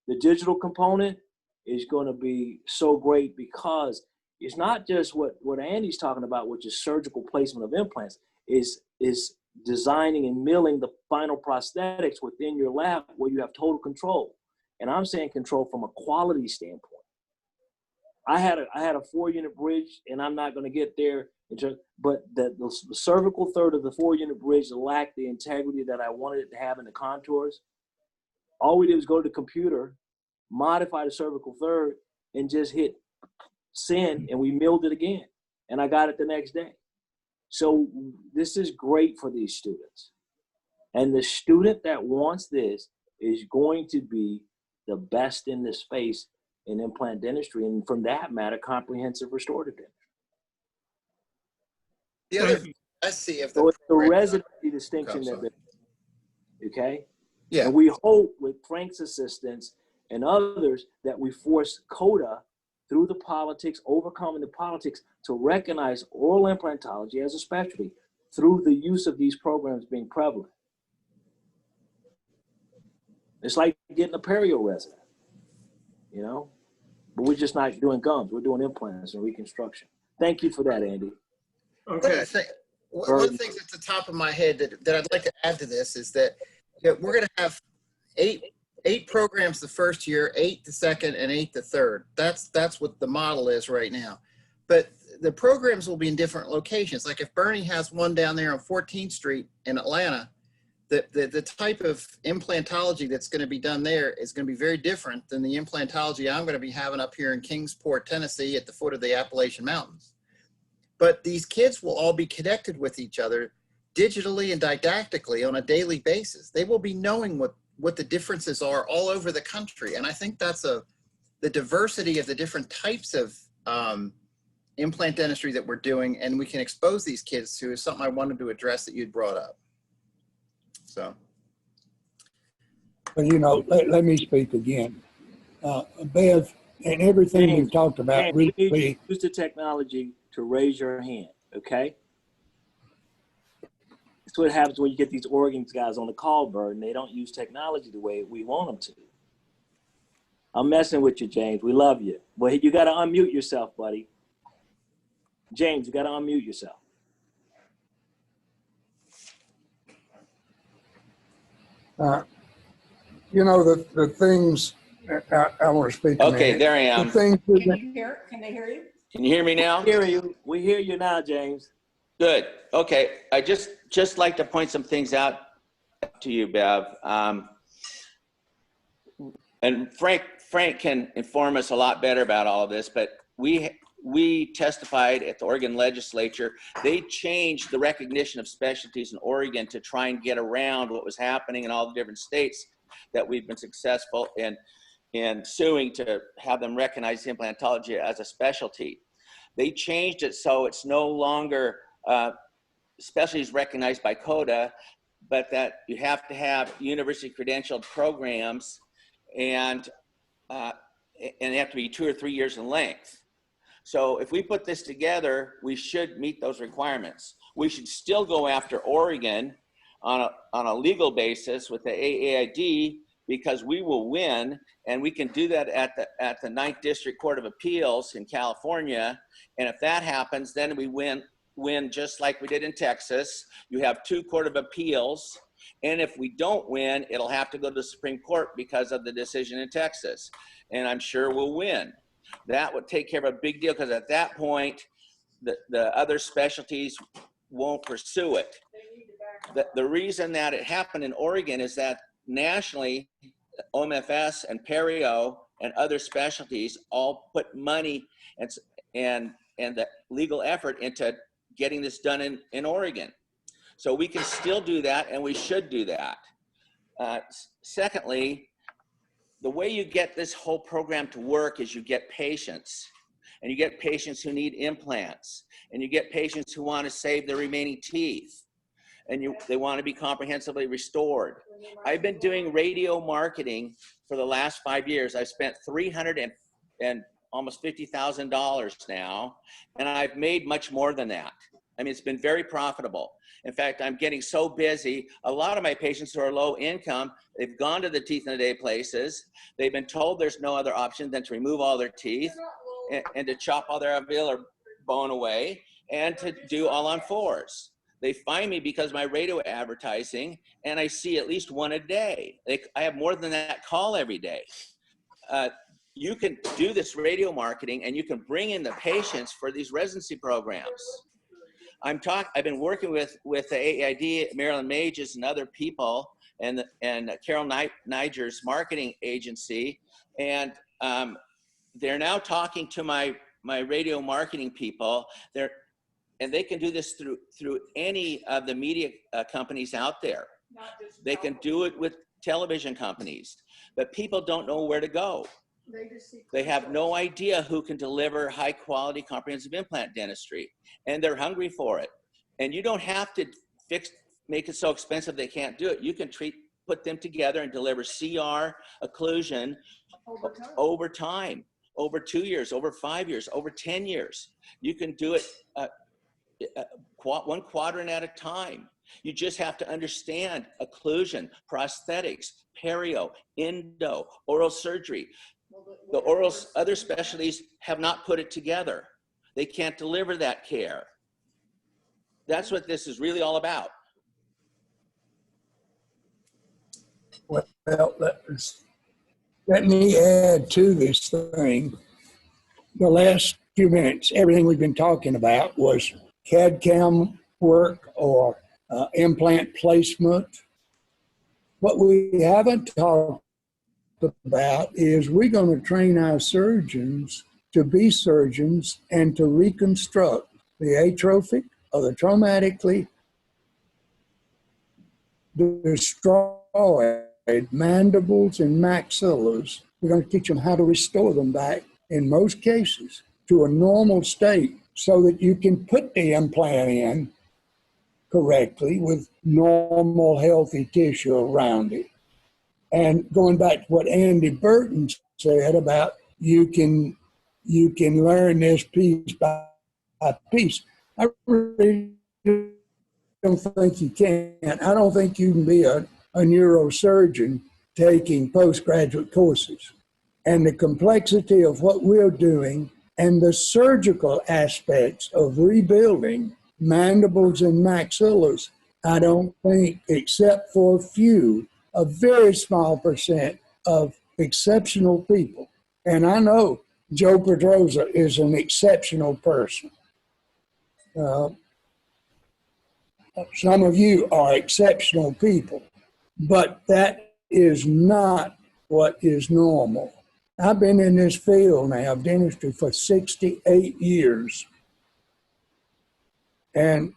The digital component is going to be so great because it's not just what Andy's talking about, which is surgical placement of implants, is designing and milling the final prosthetics within your lab where you have total control. And I'm saying control from a quality standpoint. I had a 4-unit bridge, and I'm not going to get there, but the cervical third of the 4-unit bridge lacked the integrity that I wanted it to have in the contours. All we did was go to the computer, modify the cervical third, and just hit send, and we milled it again. And I got it the next day. So this is great for these students. And the student that wants this is going to be the best in this space in implant dentistry, and from that matter, comprehensive restorative dentistry. The other, let's see if So it's the program- residency distinction Oh, that sorry. okay? Yeah. And we hope with Frank's assistance and others that we force CODA through the politics, overcoming the politics, to recognize oral implantology as a specialty through the use of these programs being prevalent. It's like getting a perio resident, you know? But we're just not doing gums. We're doing implants and reconstruction. Thank you for that, Andy. One Okay. of the things at the top of my head that I'd like to add to this is that we're going to have eight programs the first year, 8 the second, and 8 the third. That's what the model is right now. But the programs will be in different locations. Like if Bernie has one down there on 14th Street in Atlanta, the type of implantology that's going to be done there is going to be very different than the implantology I'm going to be having up here in Kingsport, Tennessee at the foot of the Appalachian Mountains. But these kids will all be connected with each other digitally and didactically on a daily basis. They will be knowing what the differences are all over the country. And I think that's the diversity of the different types of implant dentistry that we're doing, and we can expose these kids to, is something I wanted to address that you'd brought up. So. But you know, let me speak again. Bev, and everything James, we've talked about James, we need you really, to use the technology to raise your hand, okay? That's what happens when you get these Oregon guys on the call, Bird, and they don't use technology the way we want them to. I'm messing with you, James. We love you. But you got to unmute yourself, buddy. James, you got to unmute yourself. you know, the things, I want to speak a Okay, minute. there I The am. things that- Can they hear you? Can you hear me now? We hear you. We hear you now, James. Good. Okay. I just like to point some things out to you, Bev. And Frank can inform us a lot better about all of this, but we testified at the Oregon legislature. They changed the recognition of specialties in Oregon to try and get around what was happening in all the different states that we've been successful in suing to have them recognize implantology as a specialty. They changed it so it's no longer specialties recognized by CODA, but that you have to have university credentialed programs, and they have to be 2 or 3 years in length. So if we put this together, we should meet those requirements. We should still go after Oregon on a legal basis with the AAID because we will win, and we can do that at the Ninth District Court of Appeals in California. And if that happens, then we win just like we did in Texas. You have 2 Court of Appeals. And if we don't win, it'll have to go to the Supreme Court because of the decision in Texas. And I'm sure we'll win. That would take care of a big deal, because at that point, the other specialties won't pursue it. The reason that it happened in Oregon is that nationally, OMFS and Perio and other specialties all put money and the legal effort into getting this done in Oregon. So we can still do that, and we should do that. Secondly, the way you get this whole program to work is you get patients, and you get patients who need implants, and you get patients who want to save their remaining teeth, and they want to be comprehensively restored. I've been doing radio marketing for the last 5 years. I've spent $300 and almost $50,000 now, and I've made much more than that. I mean, it's been very profitable. In fact, I'm getting so busy. A lot of my patients who are low income, they've gone to the teeth in a day places. They've been told there's no other option than to remove all their teeth and to chop all their alveolar bone away and to do all on 4s. They find me because of my radio advertising, and I see at least 1 a day. I have more than that call every day. You can do this radio marketing, and you can bring in the patients for these residency programs. I've been working with the AID, Marilyn Mages, and other people, and Carol Niger's marketing agency, and they're now talking to my radio marketing people. And they can do this through any of the media companies out there. They can do it with television companies, but people don't know where to go. They have no idea who can deliver high quality comprehensive implant dentistry, and they're hungry for it. And you don't have to make it so expensive they can't do it. You can put them together and deliver CR occlusion over time, over 2 years, over 5 years, over 10 years. You can do it 1 quadrant at a time. You just have to understand occlusion, prosthetics, perio, endo, oral surgery. The other specialties have not put it together. They can't deliver that care. That's what this is really all about. Well, let me add to this thing. The last few minutes, everything we've been talking about was CAD/CAM work or implant placement. What we haven't talked about is we're going to train our surgeons to be surgeons and to reconstruct the atrophic or the traumatically destroyed mandibles and maxillas. We're going to teach them how to restore them back, in most cases, to a normal state so that you can put the implant in correctly with normal, healthy tissue around it. And going back to what Andy Burton said about you can learn this piece by piece. I really don't think you can. I don't think you can be a neurosurgeon taking postgraduate courses. And the complexity of what we're doing and the surgical aspects of rebuilding mandibles and maxillas, I don't think, except for a very small percent of exceptional people. And I know Joe Pedrosa is an exceptional person. Some of you are exceptional people, but that is not what is normal. I've been in this field now of dentistry for 68 years. And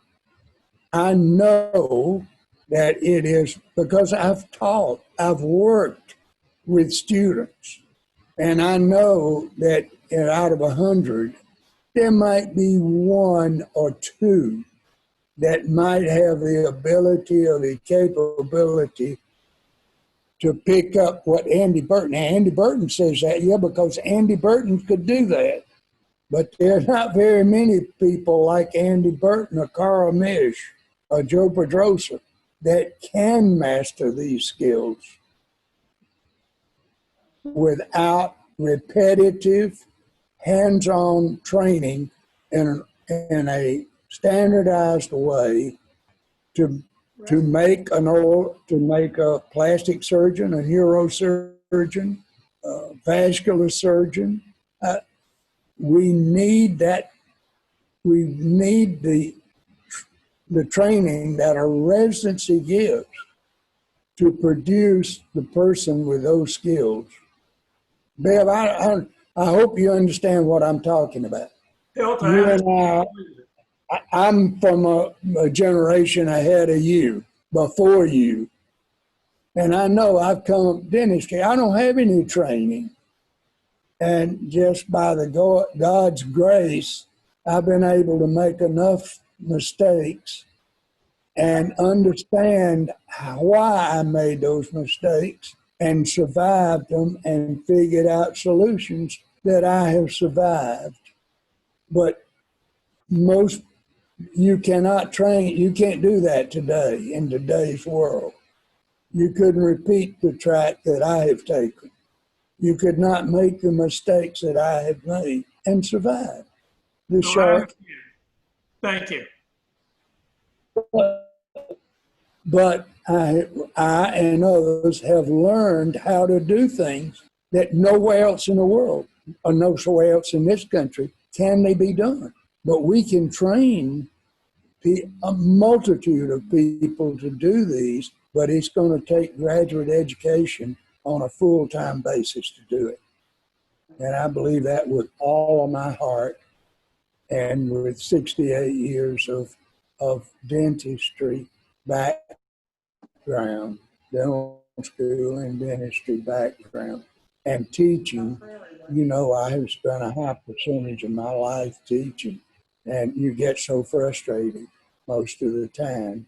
I know that it is because I've taught, I've worked with students, and I know that out of 100, there might be 1 or 2 that might have the ability or the capability to pick up what Andy Burton. Now, Andy Burton says that, yeah, because Andy Burton could do that. But there are not very many people like Andy Burton or Carl Mish or Joe Pedrosa that can master these skills. without repetitive, hands-on training in a standardized way to make a plastic surgeon, a neurosurgeon, a vascular surgeon. We need that. We need the training that a residency gives to produce the person with those skills. Bev, I hope you understand what I'm talking about. Hilton, You and I'm from a generation ahead of you, before you. And I know I've come dentistry. I don't have any training. And just by God's grace, I've been able to make enough mistakes and understand why I made those mistakes and survived them and figured out solutions that I have survived. But you cannot train, you can't do that today in today's world. You couldn't repeat the track that I have taken. You could not make the mistakes that I have made and survive. The no, I shark. understand. Thank you. But I and others have learned how to do things that nowhere else in the world or nowhere else in this country can they be done. But we can train a multitude of people to do these, but it's going to take graduate education on a full-time basis to do it. And I believe that with all of my heart, and with 68 years of dentistry background, dental school and dentistry background, and teaching. You know, I have spent a high percentage of my life teaching, and you get so frustrated most of the time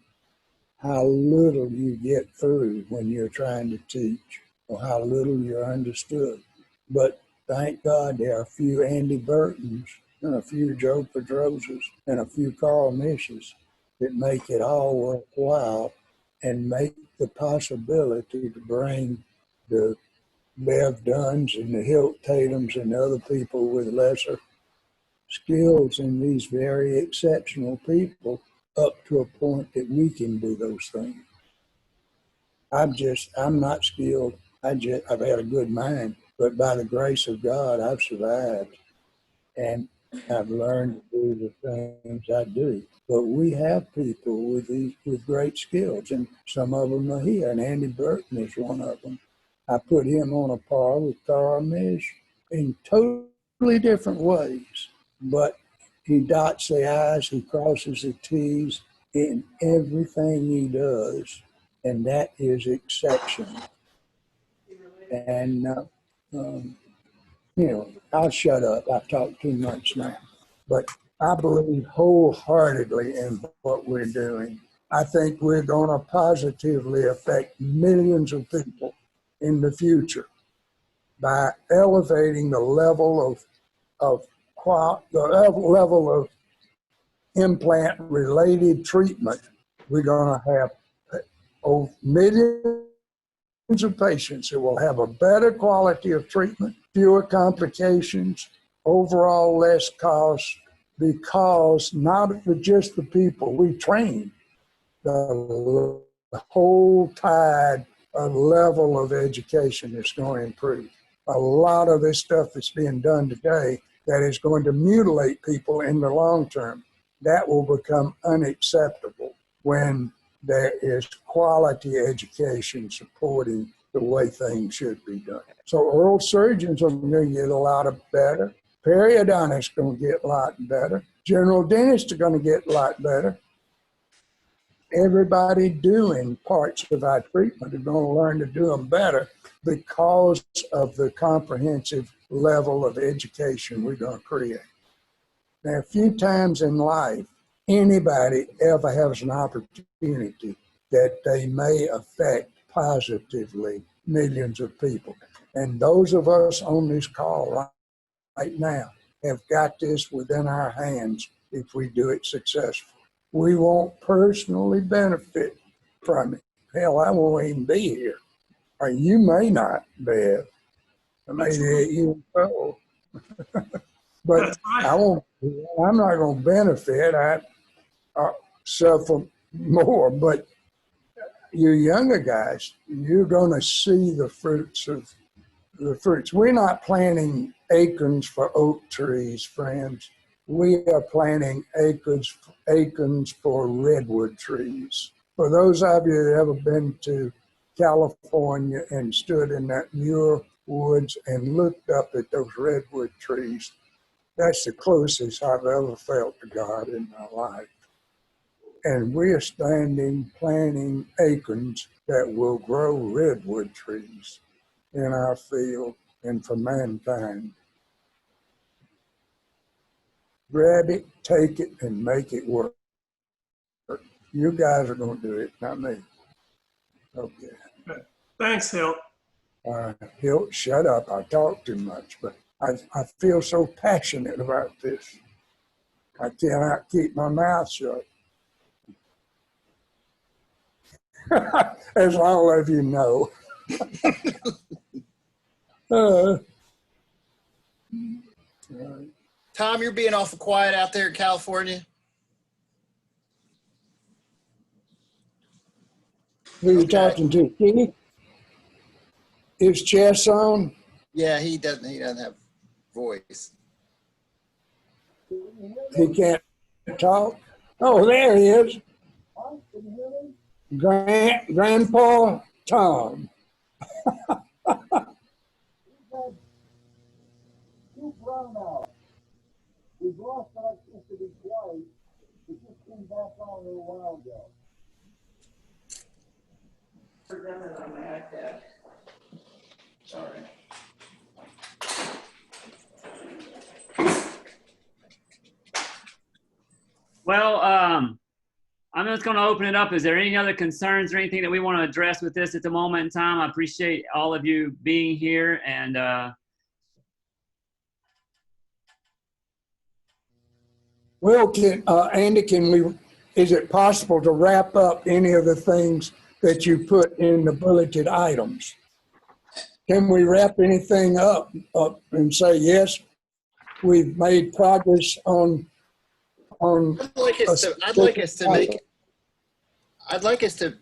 how little you get through when you're trying to teach, or how little you're understood. But thank God there are a few Andy Burtons and a few Joe Pedrosas and a few Carl Mishes that make it all worthwhile and make the possibility to bring the Bev Dunns and the Hilt Tatums and other people with lesser skills and these very exceptional people up to a point that we can do those things. I'm not skilled. I've had a good mind, but by the grace of God, I've survived and I've learned to do the things I do. But we have people with great skills, and some of them are here, and Andy Burton is one of them. I put him on a par with Carl Mish in totally different ways, but he dots the I's, he crosses the T's in everything he does, and that is exceptional. And, I'll shut up. I've talked too much now. But I believe wholeheartedly in what we're doing. I think we're going to positively affect millions of people in the future by elevating the level of implant-related treatment. We're going to have millions of patients who will have a better quality of treatment, fewer complications, overall less cost, because not for just the people we train, the whole tide of level of education is going to improve. A lot of this stuff that's being done today that is going to mutilate people in the long term, that will become unacceptable when there is quality education supporting the way things should be done. So oral surgeons are going to get a lot better. Periodontists are going to get a lot better. General dentists are going to get a lot better. Everybody doing parts of our treatment are going to learn to do them better because of the comprehensive level of education we're going to create. Now, a few times in life, anybody ever has an opportunity that they may affect positively millions of people. And those of us on this call right now have got this within our hands if we do it successfully. We won't personally benefit from it. Hell, I won't even be here. Or you may not, Bev. maybe 8 years old. But That's right. I'm not going to benefit. I suffer more. But you younger guys, you're going to see the fruits of the fruits. We're not planting acorns for oak trees, friends. We are planting acorns for redwood trees. For those of you that ever been to California and stood in that Muir Woods and looked up at those redwood trees, that's the closest I've ever felt to God in my life. And we're planting acorns that will grow redwood trees in our field and for mankind. Grab it, take it, and make it work. You guys are going to do it, not me. Okay. Thanks, Hill. Hill, shut up. I talk too much, but I feel so passionate about this. I cannot keep my mouth shut. As all of you know. Tom, you're being awful quiet out there in California. Who you Okay. talking to, Keith? Is Chess on? Yeah, he doesn't have voice. He can't talk? Oh, there he is. Grandpa Tom. We've lost electricity twice. It just came back on a little while ago. Done it on my iPad. Sorry. Well, I'm just going to open it up. Is there any other concerns or anything that we want to address with this at the moment in time? I appreciate all of you being here, and Well, Andy, is it possible to wrap up any of the things that you put in the bulleted items? Can we wrap anything up and say, yes, we've made progress on I'd like us to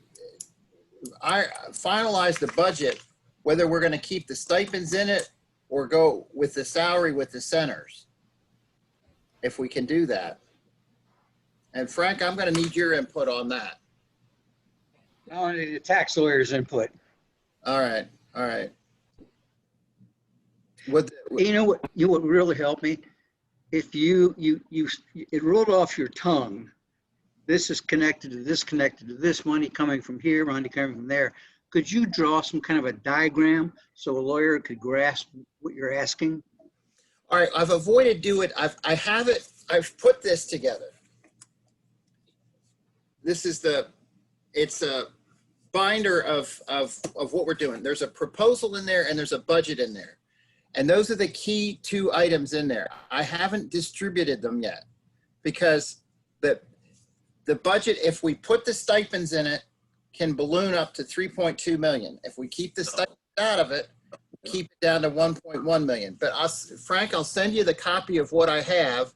finalize the budget, whether we're going to keep the stipends in it or go with the salary with the centers, if we can do that. And Frank, I'm going to need your input on that. I need the tax lawyer's input. All right. You know what would really help me? If it rolled off your tongue, this is connected to this, money coming from here, money coming from there. Could you draw some kind of a diagram so a lawyer could grasp what you're asking? All right, I've avoided doing it. I've put this together. This is it's a binder of what we're doing. There's a proposal in there and there's a budget in there. And those are the key 2 items in there. I haven't distributed them yet because the budget, if we put the stipends in it, can balloon up to 3.2 million. If we keep the stipends out of it, keep it down to 1.1 million. But Frank, I'll send you the copy of what I have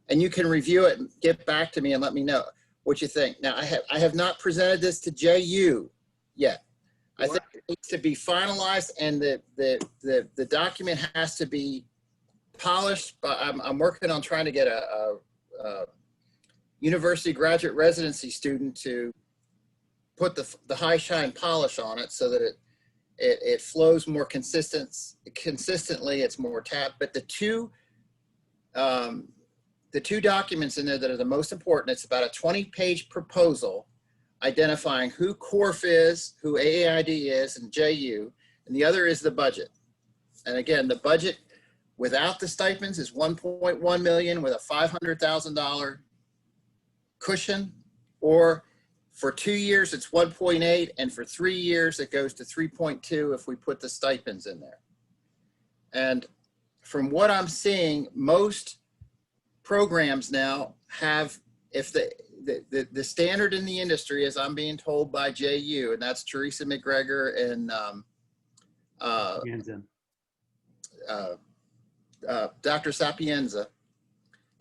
and you can review it and get back to me and let me know what you think. Now, I have not presented this to JU yet. I think it needs to be finalized and the document has to be polished, but I'm working on trying to get a university graduate residency student to put the high shine polish on it so that it flows more consistently, it's more tapped. But the two documents in there that are the most important, it's about a 20-page proposal identifying who COIRT is, who AAID is, and JU, and the other is the budget. And again, the budget without the stipends is 1.1 million with a $500,000 cushion, or for 2 years it's 1.8, and for 3 years it goes to 3.2 if we put the stipends in there. And from what I'm seeing, most programs now have, if the standard in the industry, as I'm being told by JU, and that's Teresa McGregor and Dr. Sapienza,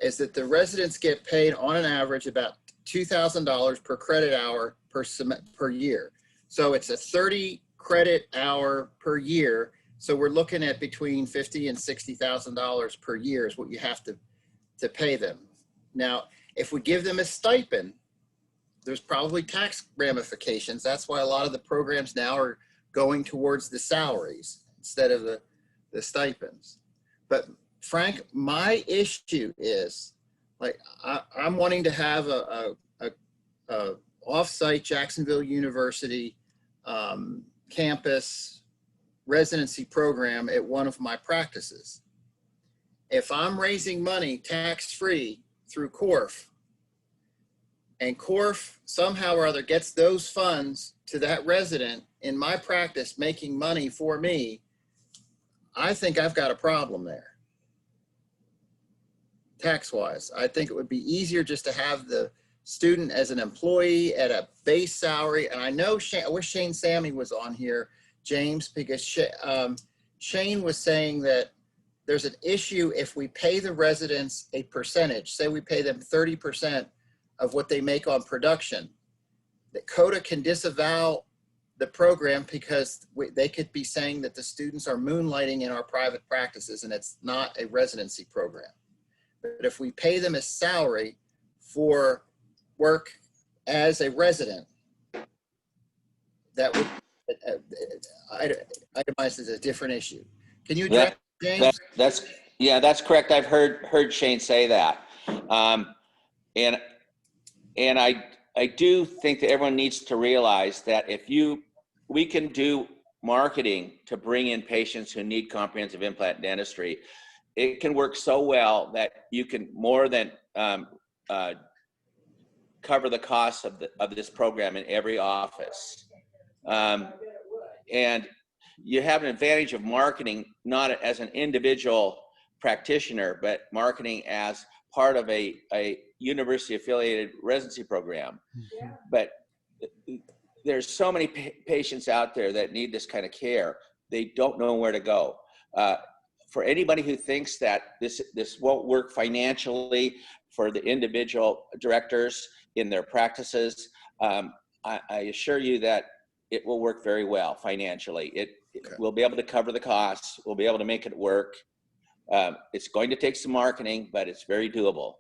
is that the residents get paid on an average about $2,000 per credit hour per year. So it's a 30 credit hour per year. So we're looking at between $50,000 and $60,000 per year is what you have to pay them. Now, if we give them a stipend, there's probably tax ramifications. That's why a lot of the programs now are going towards the salaries instead of the stipends. But Frank, my issue is, like, I'm wanting to have a off-site Jacksonville University campus residency program at one of my practices. If I'm raising money tax-free through COIRT, and COIRT somehow or other gets those funds to that resident in my practice making money for me, I think I've got a problem there. Tax-wise, I think it would be easier just to have the student as an employee at a base salary. And I know I wish Shane Sammy was on here, James, because Shane was saying that there's an issue if we pay the residents a percentage, say we pay them 30% of what they make on production, that COTA can disavow the program because they could be saying that the students are moonlighting in our private practices and it's not a residency program. But if we pay them a salary for work as a resident, that would itemized as a different issue. Can you address James? That's correct. I've heard Shane say that. And I do think that everyone needs to realize that we can do marketing to bring in patients who need comprehensive implant dentistry. It can work so well that you can more than cover the costs of this program in every office. And you have an advantage of marketing not as an individual practitioner, but marketing as part of a university affiliated residency program. Yeah. But there's so many patients out there that need this kind of care. They don't know where to go. For anybody who thinks that this won't work financially for the individual directors in their practices, I assure you that it will work very well financially. It will be able to cover the costs. We'll be able to make it work. It's going to take some marketing, but it's very doable.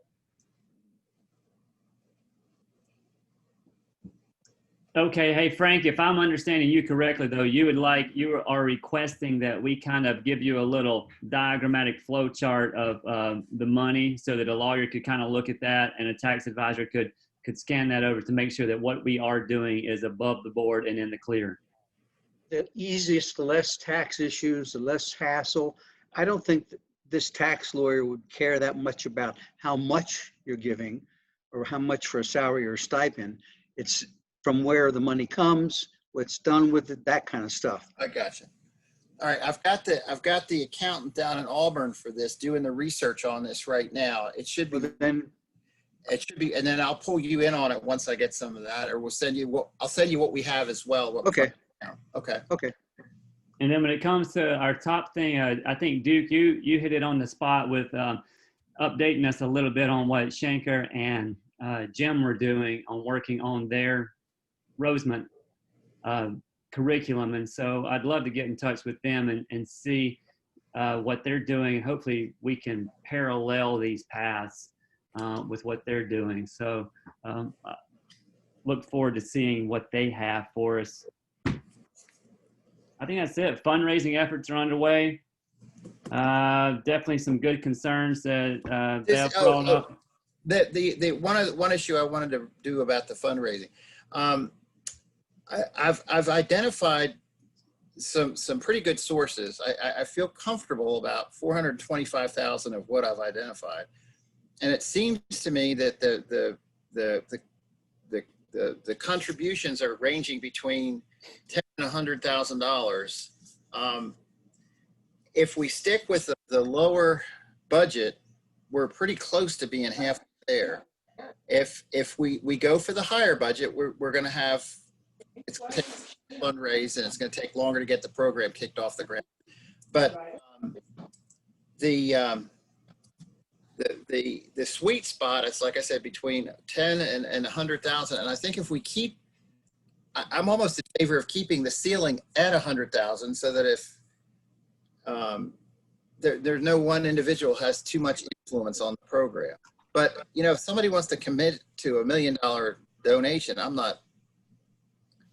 Okay, hey Frank, if I'm understanding you correctly though, you are requesting that we kind of give you a little diagrammatic flow chart of the money so that a lawyer could kind of look at that and a tax advisor could scan that over to make sure that what we are doing is above the board and in the clear. The easiest, the less tax issues, the less hassle. I don't think that this tax lawyer would care that much about how much you're giving or how much for a salary or a stipend. It's from where the money comes, what's done with it, that kind of stuff. I got you. All right, I've got the accountant down in Auburn for this, doing the research on this right now. It should be and then I'll pull you in on it once I get some of that, or I'll send you what we have as well. Okay. Okay. And then when it comes to our top thing, I think Duke, you hit it on the spot with updating us a little bit on what Shanker and Jim were doing on working on their Rosemont curriculum. And so I'd love to get in touch with them and see what they're doing. Hopefully we can parallel these paths with what they're doing. So look forward to seeing what they have for us. I think that's it. Fundraising efforts are underway. Definitely some good concerns that Bev brought up. The one issue I wanted to do about the fundraising. I've identified some pretty good sources. I feel comfortable about 425,000 of what I've identified, and it seems to me that the contributions are ranging between $10,000 and $100,000. If we stick with the lower budget, we're pretty close to being half there. If we go for the higher budget, we're going to have, it's going to take fundraise and it's going to take longer to get the program kicked off the ground. But the sweet spot is, like I said, between 10 and 100,000. And I think if we keep, I'm almost in favor of keeping the ceiling at 100,000 so that if there's no one individual has too much influence on the program. But, you know, if somebody wants to commit to $1 million donation, I'm not,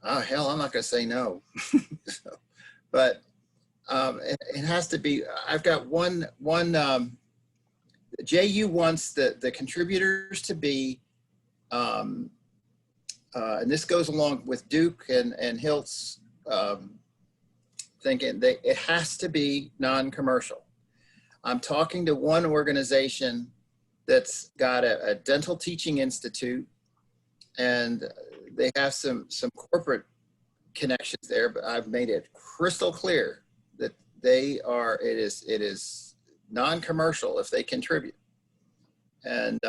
oh, hell, I'm not going to say no. So, but it has to be, I've got one JU wants the contributors to be, and this goes along with Duke and Hilt's thinking, it has to be non-commercial. I'm talking to one organization that's got a dental teaching institute, and they have some corporate connections there, but I've made it crystal clear that it is non-commercial if they contribute. And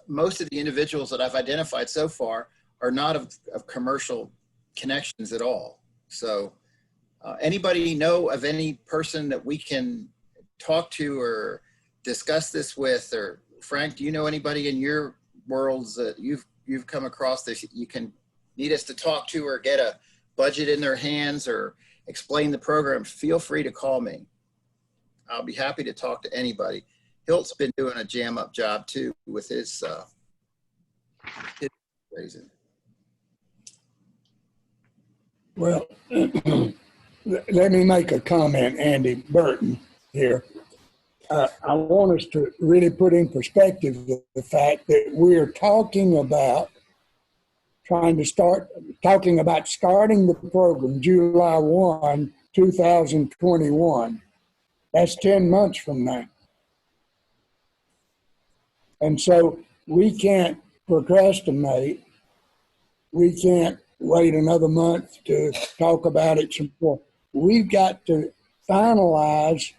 most of the individuals that I've identified so far are not of commercial connections at all. So anybody know of any person that we can talk to or discuss this with? Or Frank, do you know anybody in your worlds that you've come across that you can need us to talk to, or get a budget in their hands or explain the program? Feel free to call me. I'll be happy to talk to anybody. Hilt's been doing a jam up job too with his raising. Well, let me make a comment, Andy Burton here. I want us to really put in perspective the fact that we're talking about starting the program July 1, 2021. That's 10 months from now. And so we can't procrastinate. We can't wait another month to talk about it some more. We've got to finalize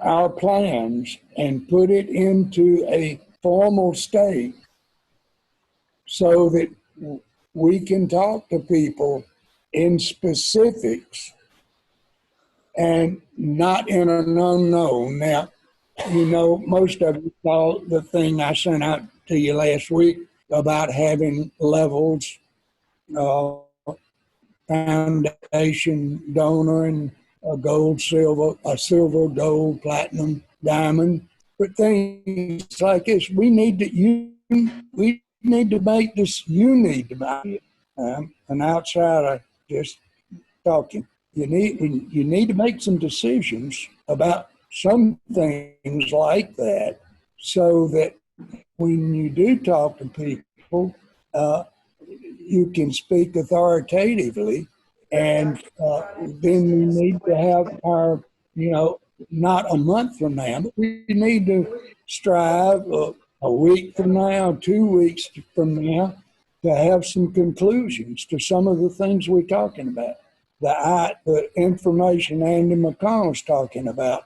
our plans and put it into a formal state so that we can talk to people in specifics and not in an unknown. Now, you know, most of you saw the thing I sent out to you last week about having levels, foundation, donor, and a gold, silver, gold, platinum, diamond. But things like this, we need to make this, you need to make it. An outsider just talking. You need to make some decisions about some things like that so that when you do talk to people, you can speak authoritatively. And then we need to have our, not a month from now, but we need to strive a week from now, 2 weeks from now, to have some conclusions to some of the things we're talking about. The information Andy McConnell's talking about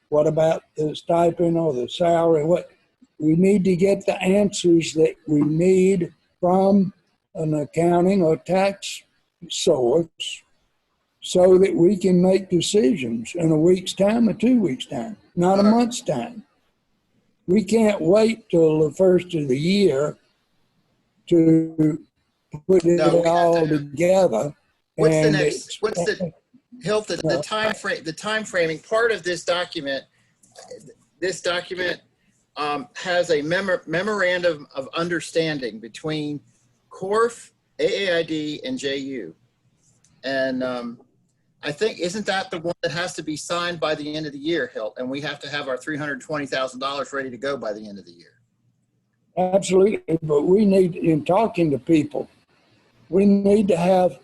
what about the stipend or the salary? What we need to get the answers that we need from an accounting or tax source so that we can make decisions in a week's time or 2 weeks' time, not a month's time. We can't wait till the first of the year to put it all together. What's the Hilt, the time frame, the time framing part of this document? This document has a memorandum of understanding between COIRT, AAID, and JU. And I think, isn't that the one that has to be signed by the end of the year, Hilt? And we have to have our $320,000 ready to go by the end of the year. Absolutely, but we need, in talking to people, we need to have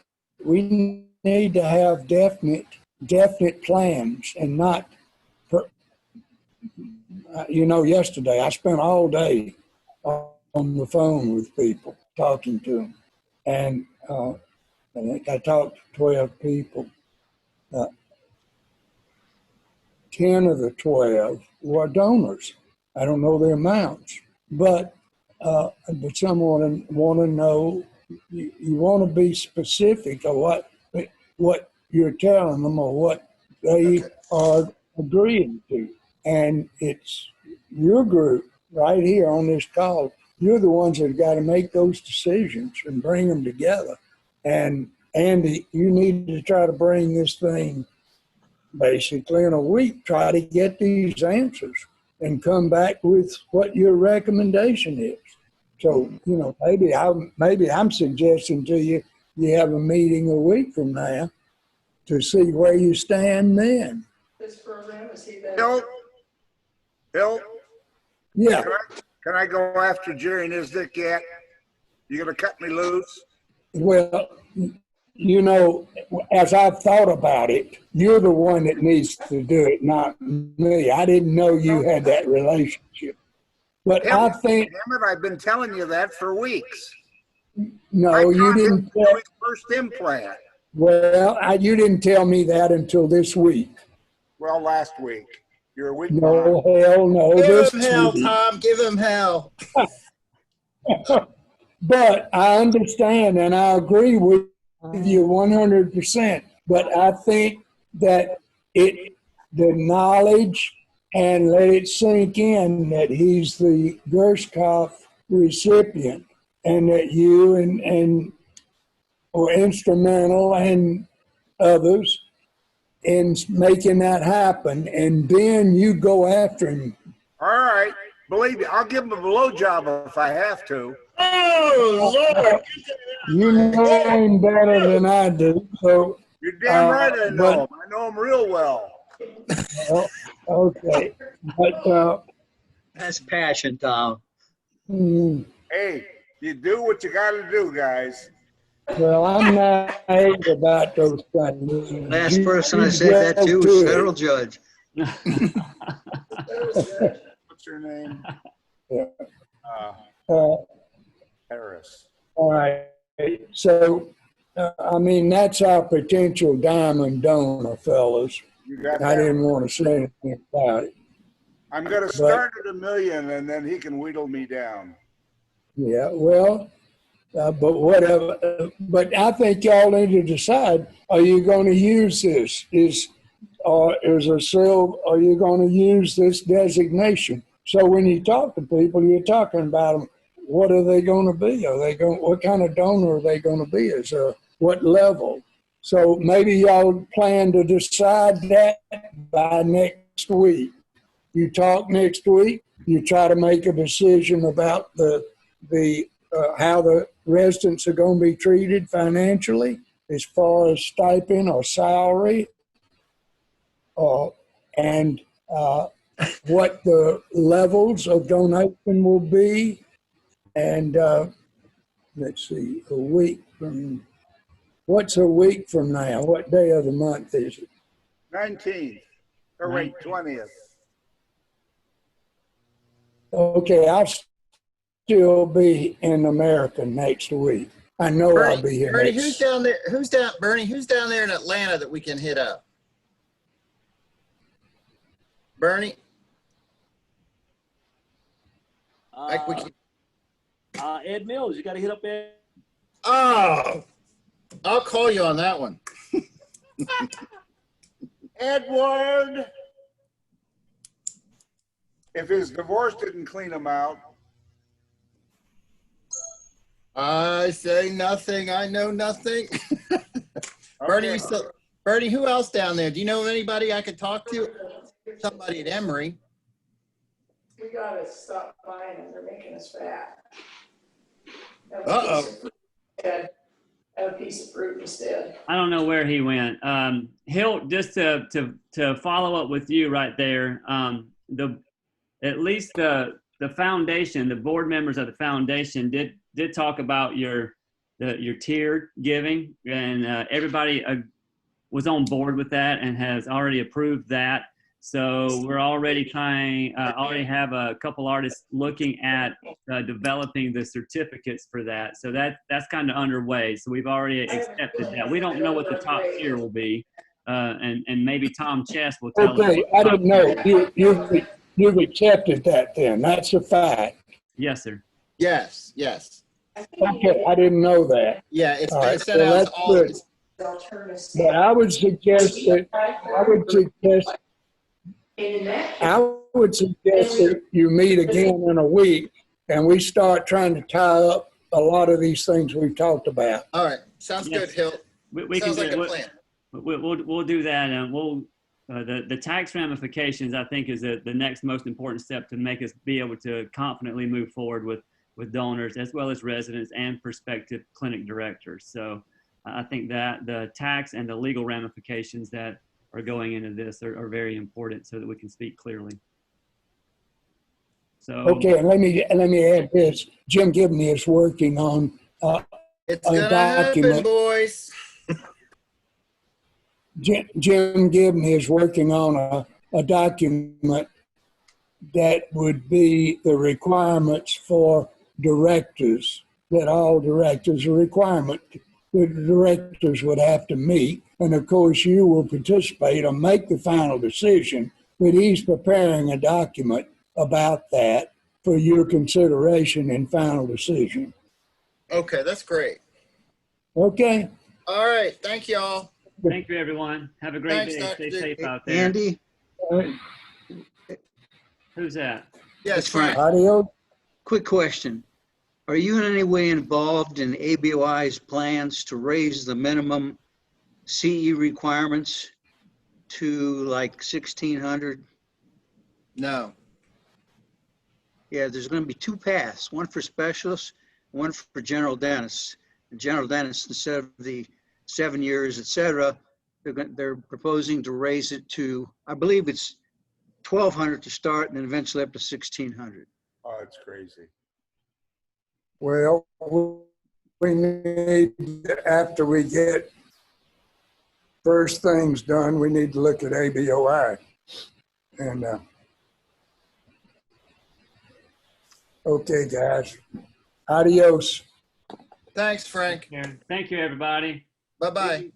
definite plans and not, yesterday I spent all day on the phone with people, talking to them. And I think I talked to 12 people. 10 of the 12 were donors. I don't know their amounts, but someone want to know, you want to be specific of what you're telling them or what they are agreeing to. And it's your group right here on this call. You're the ones that got to make those decisions and bring them together. And Andy, you need to try to bring this thing basically in a week, try to get these answers and come back with what your recommendation is. So, you know, maybe I'm suggesting to you, you have a meeting a week from now to see where you stand then. This program, is he there? Bill, Yeah. can I go after Jerry Nizdick yet? You gonna cut me loose? Well, you know, as I've thought about it, you're the one that needs to do it, not me. I didn't know you had that relationship. But I think, Damn it, I've been telling you that for weeks. no, you didn't. Tell his first implant. Well, you didn't tell me that until this week. Well, last week. You're a week No, behind. hell no. Give him hell, Tom. Give him hell. But I understand and I agree with you 100%. But I think that the knowledge, and let it sink in that he's the Gershkoff recipient and that you and were instrumental and others in making that happen. And then you go after him. All right. Believe me, I'll give him a blowjob if I have to. Oh, Lord. You know him better than I do. So You're damn right I know him. I know him real well. Okay. But That's passion, Tom. Hey, you do what you got to do, guys. Well, I'm naive about those things. Last person I said that to was federal judge. What's your name? Yeah. Harris. All right. So, I mean, that's our potential diamond donor, fellas. You got I that didn't right. want to say anything about it. I'm going to start at $1 million and then he can wheedle me down. Yeah, well, but whatever. But I think y'all need to decide, are you going to use this? Are you going to use this designation? So when you talk to people, you're talking about them. What are they going to be? What kind of donor are they going to be? What level? So maybe y'all plan to decide that by next week. You talk next week, you try to make a decision about how the residents are going to be treated financially as far as stipend or salary, and what the levels of donation will be. And let's see, what's a week from now? What day of the month is it? 19th. Or wait, 20th. Okay, I'll still be in America next week. I know Bernie, I'll be here. Bernie, who's down there? Bernie, who's down there in Atlanta that we can hit up? Bernie? Like we can. Ed Mills, you got to hit up Ed. Oh, I'll call you on that one. Edward! If his divorce didn't clean him out. I say nothing. I know nothing. Bernie, Okay. Bernie, who else down there? Do you know of anybody I could talk to? Somebody at Emory. We gotta stop buying them, they're making us fat. Have a piece of fruit instead. I don't know where he went. He'll just to follow up with you right there. At least the foundation, the board members of the foundation did talk about your tiered giving, and everybody was on board with that and has already approved that. So we're already already have a couple artists looking at developing the certificates for that. So that's kind of underway. So we've already accepted that. We don't know what the top tier will be, and maybe Tom Chess will tell us. Okay, I didn't know. You've accepted that then. That's a fact. Yes, sir. Yes, yes. Okay, I didn't know that. Yeah, it's All right, been sent well, out that's to all. good. But I would suggest that, you meet again in a week and we start trying to tie up a lot of these things we've talked about. All right, sounds Yes. good, Hill. We Sounds can like do a it. plan. We'll do that, and the tax ramifications, I think, is the next most important step to make us be able to confidently move forward with donors as well as residents and prospective clinic directors. So I think that the tax and the legal ramifications that are going into this are very important so that we can speak clearly. So Okay, and let me add this. Jim Gibney is working on It's a gonna happen, document. boys. Jim Gibney is working on a document that would be the requirements for directors, that all directors, a requirement that the directors would have to meet. And of course, you will participate or make the final decision, but he's preparing a document about that for your consideration and final decision. Okay, that's great. Okay? All right, thank y'all. thank you, everyone. Have a great Thanks, day. Dr. Stay Dick. safe out there. Andy, Who's that? Yes, It's Frank. Adios. Quick question. Are you in any way involved in ABOI's plans to raise the minimum CE requirements to like 1,600? No. Yeah, there's going to be two paths, one for specialists, one for general dentists. And general dentists, instead of the 7 years, et cetera, they're proposing to raise it to, I believe it's 1,200 to start and then eventually up to 1,600. Oh, it's crazy. Well, we need, after we get first things done, we need to look at ABOI. And, okay, guys. Adios. Thanks, Frank. Thank you, everybody. Bye-bye.